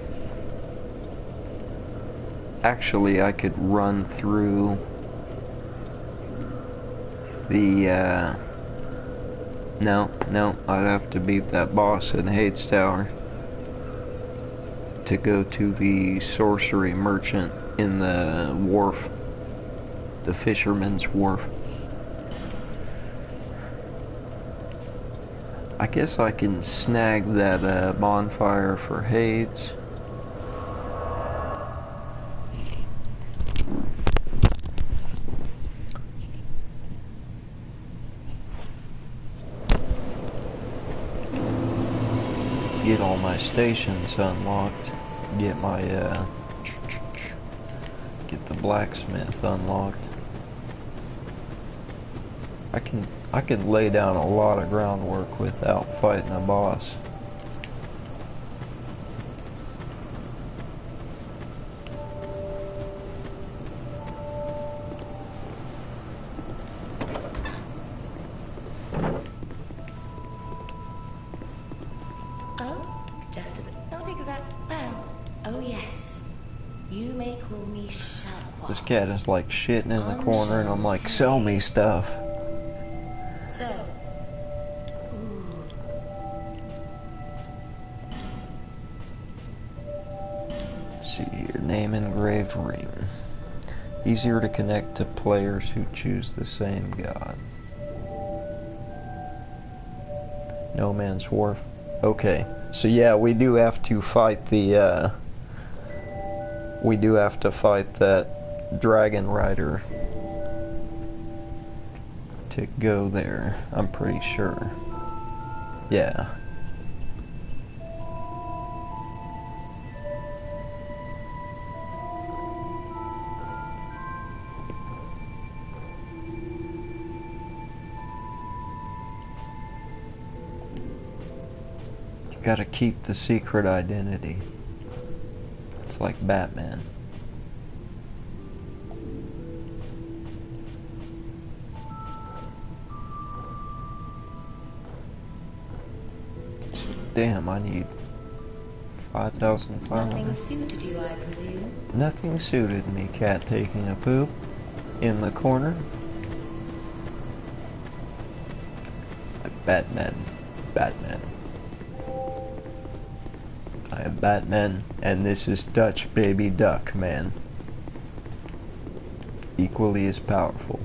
S4: actually I could run through the, no, I'd have to beat that boss in Hades Tower to go to the sorcery merchant in the wharf, the fisherman's wharf. I guess I can snag that bonfire for Hades. Get all my stations unlocked. Get my get the blacksmith unlocked. I can lay down a lot of groundwork without fighting a boss.
S1: Oh, it's just a bit. Not exact. Well, oh yes. You may call me Sharkwell.
S4: This cat is like shitting in the corner and I'm like, sell me stuff.
S1: So, ooh.
S4: Let's see here, name engraved ring. Easier to connect to players who choose the same god. No Man's Wharf. Okay, so yeah, we do have to fight the, we do have to fight that dragon rider to go there, I'm pretty sure. Yeah. You gotta keep the secret identity. It's like Batman. Damn, I need 5,500.
S1: Nothing suited you, I presume?
S4: Nothing suited me, cat taking a poop in the corner. Batman. I am Batman, and this is Dutch Baby Duck, man. Equally as powerful.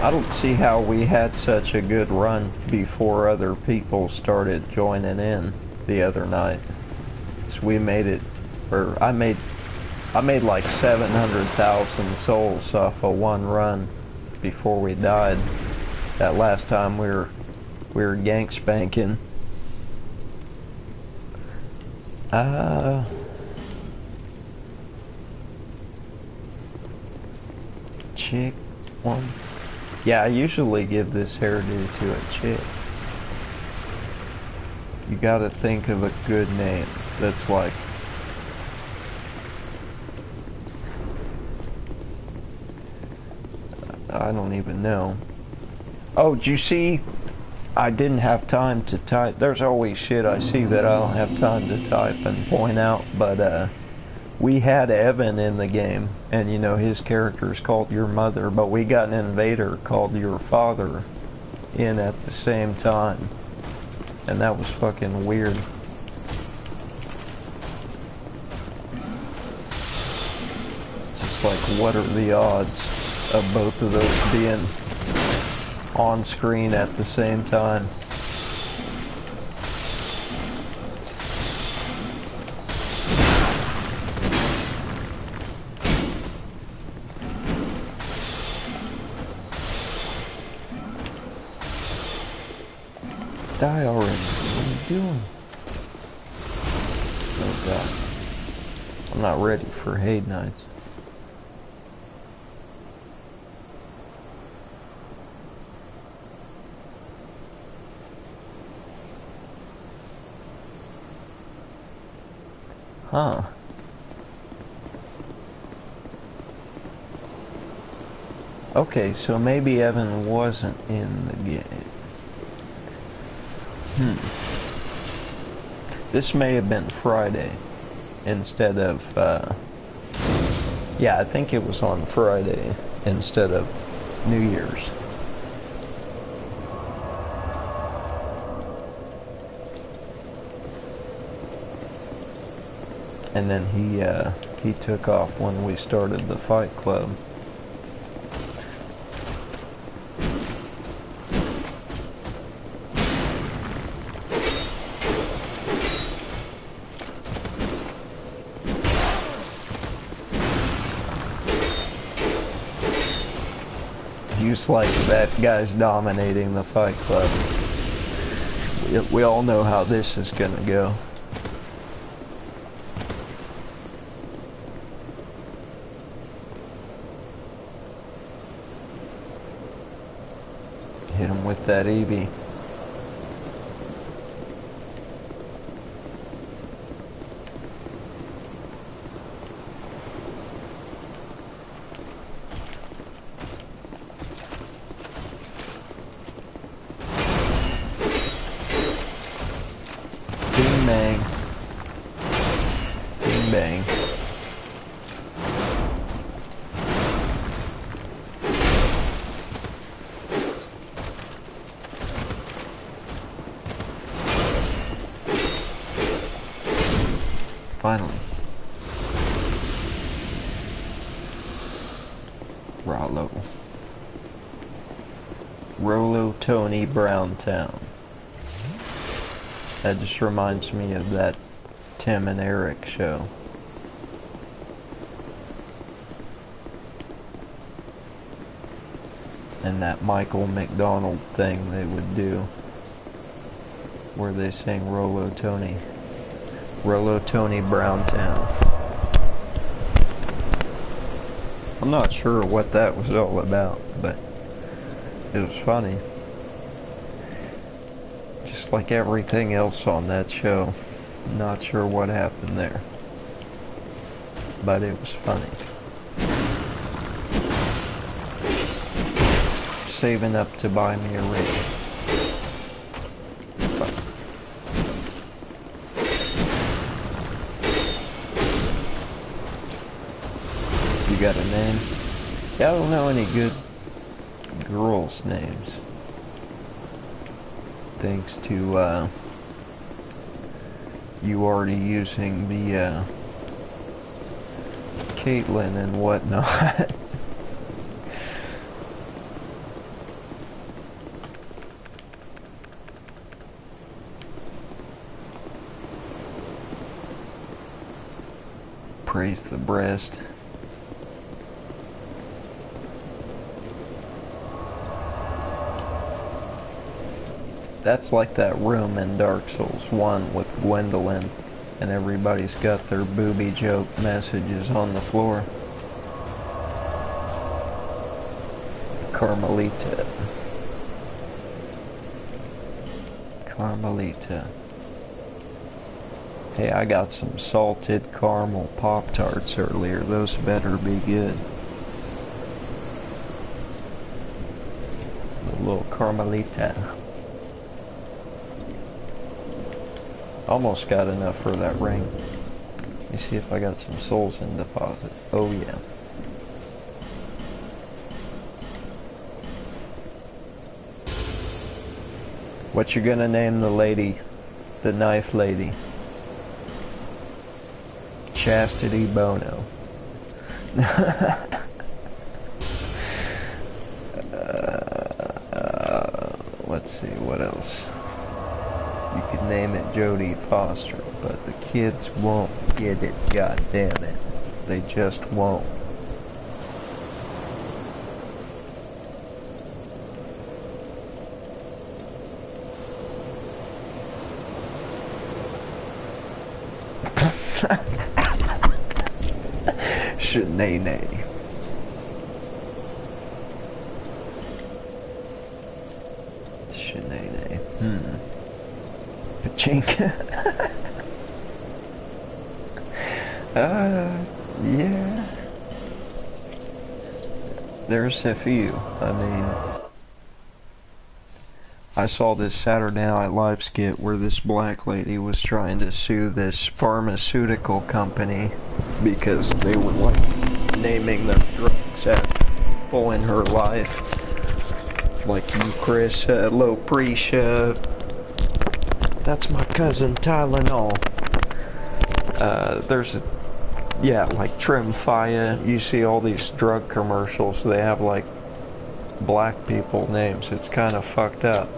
S4: I don't see how we had such a good run before other people started joining in the other night. So we made it, or I made like 700,000 souls off of one run before we died. That last time we were gank spanking. Chick one. Yeah, I usually give this hairdo to a chick. You gotta think of a good name that's like... I don't even know. Oh, did you see? I didn't have time to type. There's always shit I see that I don't have time to type and point out, but we had Evan in the game, and you know his character is called Your Mother, but we got an invader called Your Father in at the same time, and that was fucking weird. Just like, what are the odds of both of those being on screen at the same time? die already. What are you doing? Oh god. I'm not ready for Hate Nights. Huh. Okay, so maybe Evan wasn't in the game. This may have been Friday instead of, yeah, I think it was on Friday instead of New Year's. And then he took off when we started the Fight Club. Just like that guy's dominating the Fight Club. We all know how this is gonna go. Hit him with that EV. Bing bang. Bing bang. Finally. Rollo Tony Browntown. That just reminds me of that Tim and Eric show. And that Michael McDonald thing they would do, where they sang Rollo Tony Browntown. I'm not sure what that was all about, but it was funny. Just like everything else on that show. Not sure what happened there, but it was funny. Saving up to buy me a ring. You got a name? Yeah, I don't know any good girls' names. Thanks to you already using the Caitlyn and whatnot. Praise the breast. That's like that room in Dark Souls 1 with Gwendolyn, and everybody's got their booby joke messages on the floor. Carmelita. Carmelita. Hey, I got some salted caramel Pop-Tarts earlier. Those better be good. A little Carmelita. Almost got enough for that ring. Let me see if I got some souls in deposit. Oh yeah. What you gonna name the lady? The knife lady? Chastity Bono. Let's see, what else? You could name it Jodie Foster, but the kids won't get it, god damn it. They just won't. Shenanay. Shenanay. Pachinko. Yeah. There's a few. I mean, I saw this Saturday Night Live skit where this black lady was trying to sue this pharmaceutical company because they were like naming their drugs as full in her life. Like Eucris, Loprecia, that's my cousin Tylenol. There's a, yeah, like Tremfya. You see all these drug commercials, they have like black people names. It's kind of fucked up.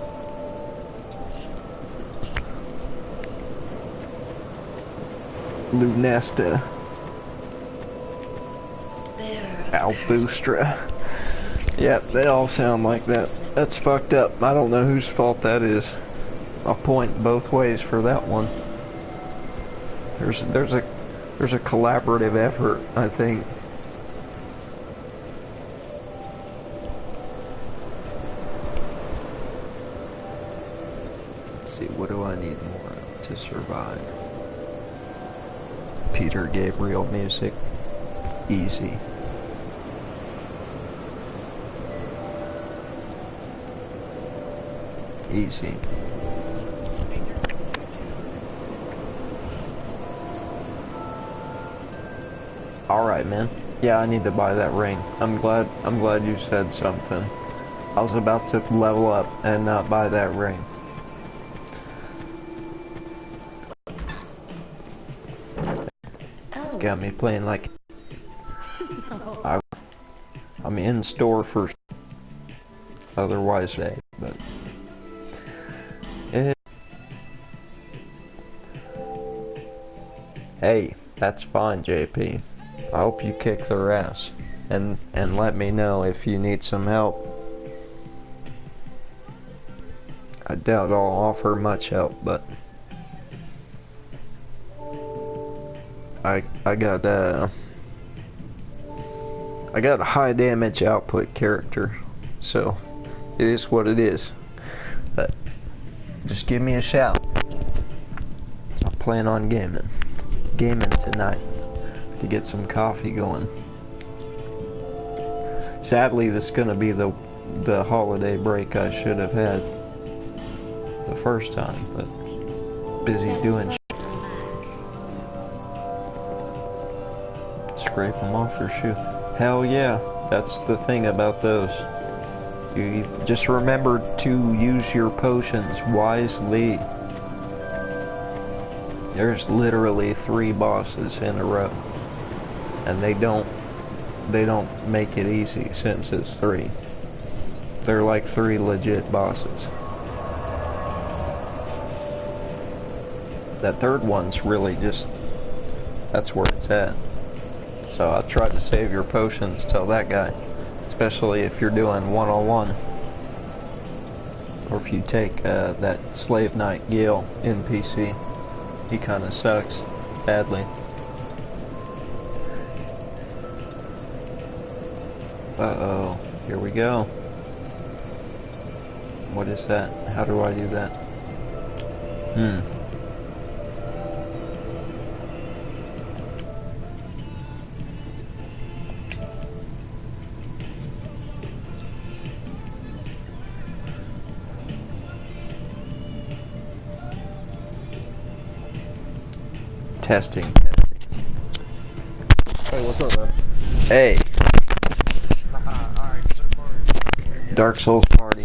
S4: Lunesta, Albustra. Yep, they all sound like that. That's fucked up. I don't know whose fault that is. I'll point both ways for that one. There's a collaborative effort, I think. Let's see, what do I need more of to survive? Peter Gabriel music. Easy. Easy. Alright, man. Yeah, I need to buy that ring. I'm glad you said something. I was about to level up and not buy that ring. It's got me playing like I'm in store for otherwise day, but hey, that's fine, JP. I hope you kick their ass, and let me know if you need some help. I doubt I'll offer much help, but I got a high damage output character, so it is what it is. But just give me a shout. I plan on gaming tonight to get some coffee going. Sadly, this is gonna be the holiday break I should have had the first time, but busy doing shit. Scrape them off your shoe. Hell yeah, that's the thing about those. You just remember to use your potions wisely. There's literally 3 bosses in a row, and they don't make it easy since it's 3. They're like 3 legit bosses. That third one's really just, that's where it's at. So I try to save your potions till that guy, especially if you're doing one-on-one, or if you take that Slave Knight Gale NPC. He kinda sucks badly. Uh-oh, here we go. What is that? How do I do that? Testing.
S8: Hey, what's up, man?
S4: Hey.
S8: Alright, so far.
S4: Dark Souls party.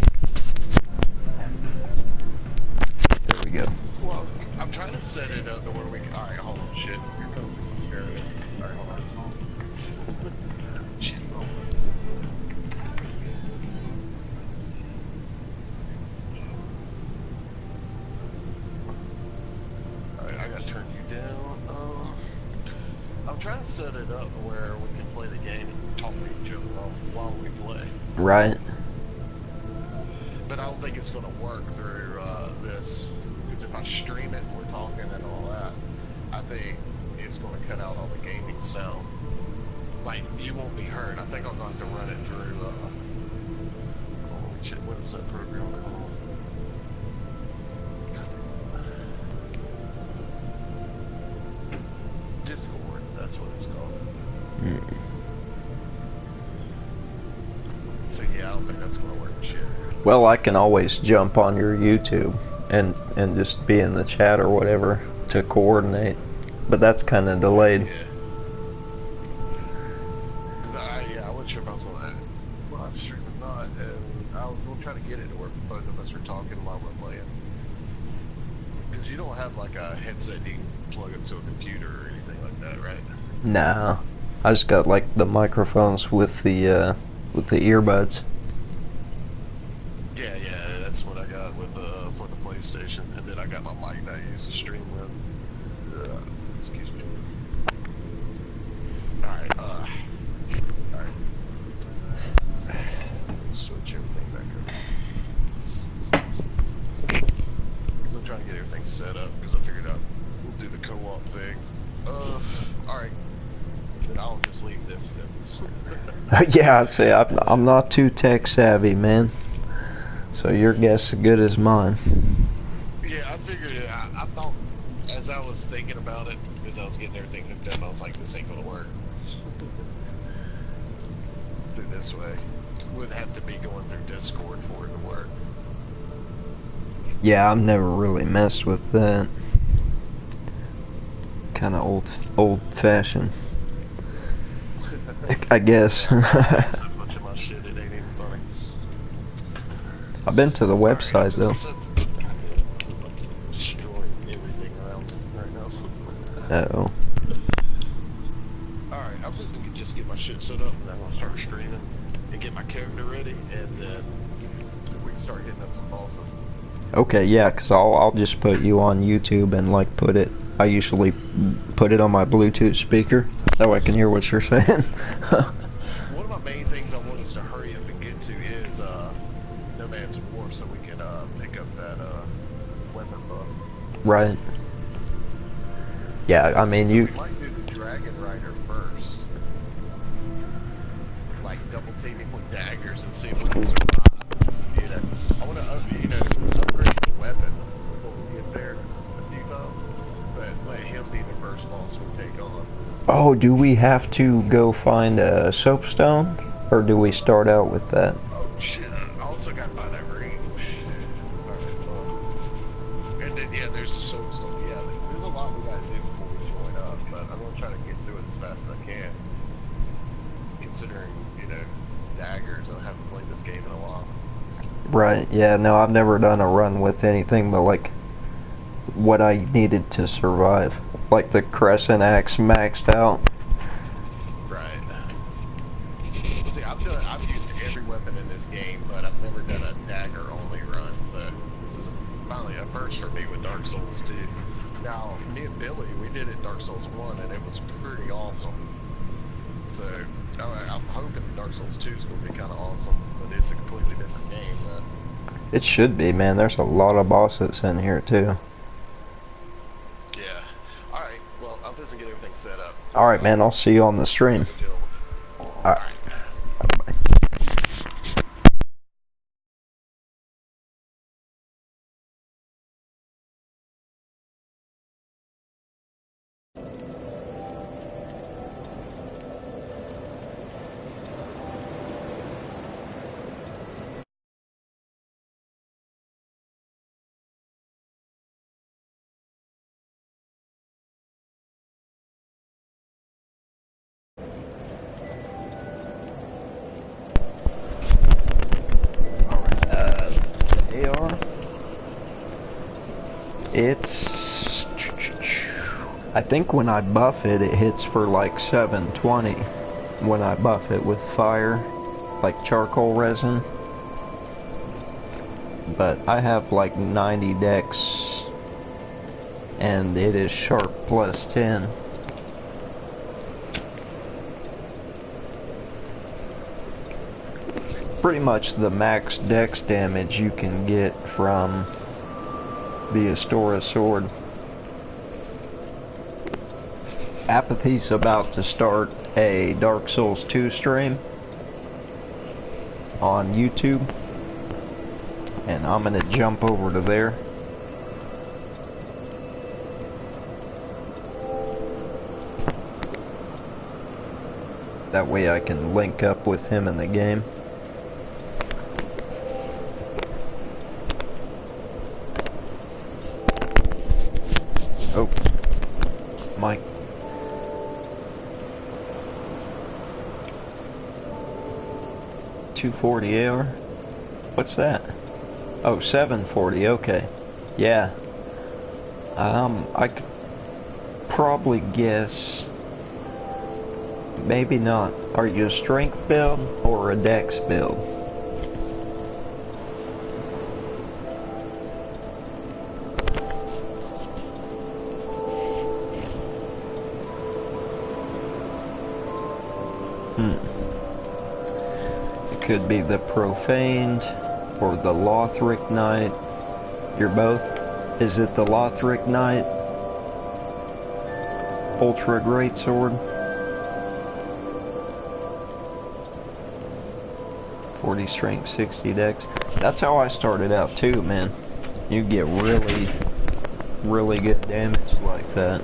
S4: There we go.
S8: Well, I'm trying to set it up to where we can. Alright, hold on, shit. Here comes the scare of it. Alright, hold on. Shit, hold on. Alright, I gotta turn you down. I'm trying to set it up where we can play the game and talk to each other while we play.
S4: Right.
S8: But I don't think it's going to work through this, because if I stream it and we're talking and all that, I think it's going to cut out all the gaming sound. Like, you won't be heard. I think I'm going to have to run it through, oh shit, what is that program called? Discord, that's what it's called. So yeah, I don't think that's going to work shit.
S4: Well, I can always jump on your YouTube and just be in the chat or whatever to coordinate, but that's kind of delayed.
S8: Yeah. I wasn't sure if I was going to live stream or not, and I was going to try to get it to where both of us are talking while we're playing. Because you don't have like a headset you can plug up to a computer or anything like that, right?
S4: Nah, I just got like the microphones with the earbuds.
S8: Yeah, that's what I got with for the PlayStation, and then I got my mic that I use to stream with. Excuse me. Alright, switch everything back up. Because I'm trying to get everything set up, because I figured out we'll do the co-op thing. Alright. Then I'll just leave this then.
S4: Yeah, I'd say I'm not too tech savvy, man. So your guess is good as mine.
S8: Yeah, I figured it. I thought, as I was thinking about it, as I was getting everything hooked up, I was like, this ain't gonna work. Do this way. Would have to be going through Discord for it to work.
S4: Yeah, I've never really messed with that. Kind of old-fashioned, I guess.
S8: So much of my shit, it ain't even funny.
S4: I've been to the website though.
S8: Destroying everything around me right now.
S4: Uh-oh.
S8: Alright, I'm just gonna get my shit set up, and then I'll start streaming and get my character ready, and then we can start hitting up some bosses.
S4: Okay, yeah, cause I'll just put you on YouTube and like I usually put it on my Bluetooth speaker, that way I can hear what you're saying.
S8: One of my main things I want us to hurry up and get to is No Man's War, so we can pick up that weapon buff.
S4: Right. Yeah, I mean
S8: so
S4: you.
S8: We might do the Dragon Rider first, like double teaming with daggers and see if we can survive. You know, I want to upgrade the weapon before we get there a few times, but let him be the first boss we take on.
S4: Oh, do we have to go find a soapstone, or do we start out with that?
S8: Oh shit! I also got to buy that ring. Alright, and then yeah, there's the soapstone. Yeah, there's a lot we gotta do before we join up, but I'm gonna try to get through it as fast as I can. Considering, daggers, I haven't played this game in a while.
S4: Right, yeah, no, I've never done a run with anything but like what I needed to survive. Like the crescent axe maxed out.
S8: Right. See, I've used every weapon in this game, but I've never done a dagger only run, so this is finally a first for me with Dark Souls 2. Now, me and Billy, we did it Dark Souls 1, and it was pretty awesome. So, I'm hoping Dark Souls 2 is going to be kind of awesome, but it's a completely different game.
S4: It should be, man. There's a lot of bosses in here, too.
S8: Yeah. Alright, well, I'm just going to get everything set up.
S4: Alright, man. I'll see you on the stream. Alright. Bye. AR. It's, I think when I buff it, it hits for like 720 when I buff it with fire, like charcoal resin. But I have like 90 dex and it is sharp plus 10. Pretty much the max dex damage you can get from the Astora sword. Apathy's about to start a Dark Souls 2 stream on YouTube, and I'm gonna jump over to there. That way I can link up with him in the game. Oh, Mike. .240 AR? What's that? Oh, 740, okay. Yeah. I could probably guess... Maybe not. Are you a strength build or a dex build? It could be the Profaned or the Lothric Knight. You're both? Is it the Lothric Knight? Ultra Greatsword? 40 strength, 60 dex. That's how I started out too, man. You get really good damage like that.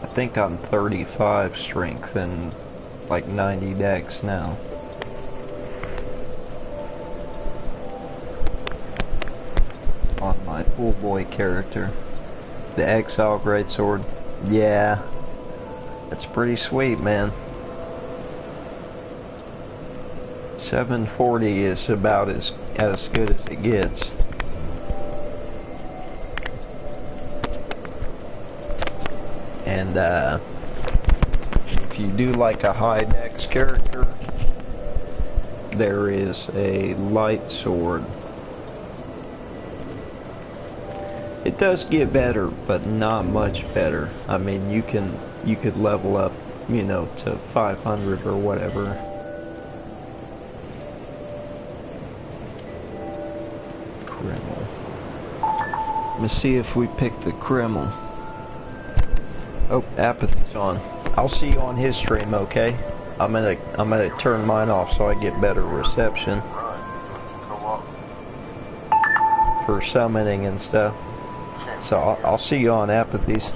S4: I think I'm 35 strength and like 90 dex now. On my pool boy character. The Exile Greatsword. Yeah. That's pretty sweet, man. 740 is about as good as it gets. And if you do like a high dex character, there is a light sword. It does get better, but not much better. I mean, you could level up, you know, to 500 or whatever. Kreml. Let me see if we pick the Kreml. Oh, Apathy's on. I'll see you on his stream, okay? I'm gonna turn mine off so I get better reception for summoning and stuff. So I'll see you on Apathy's.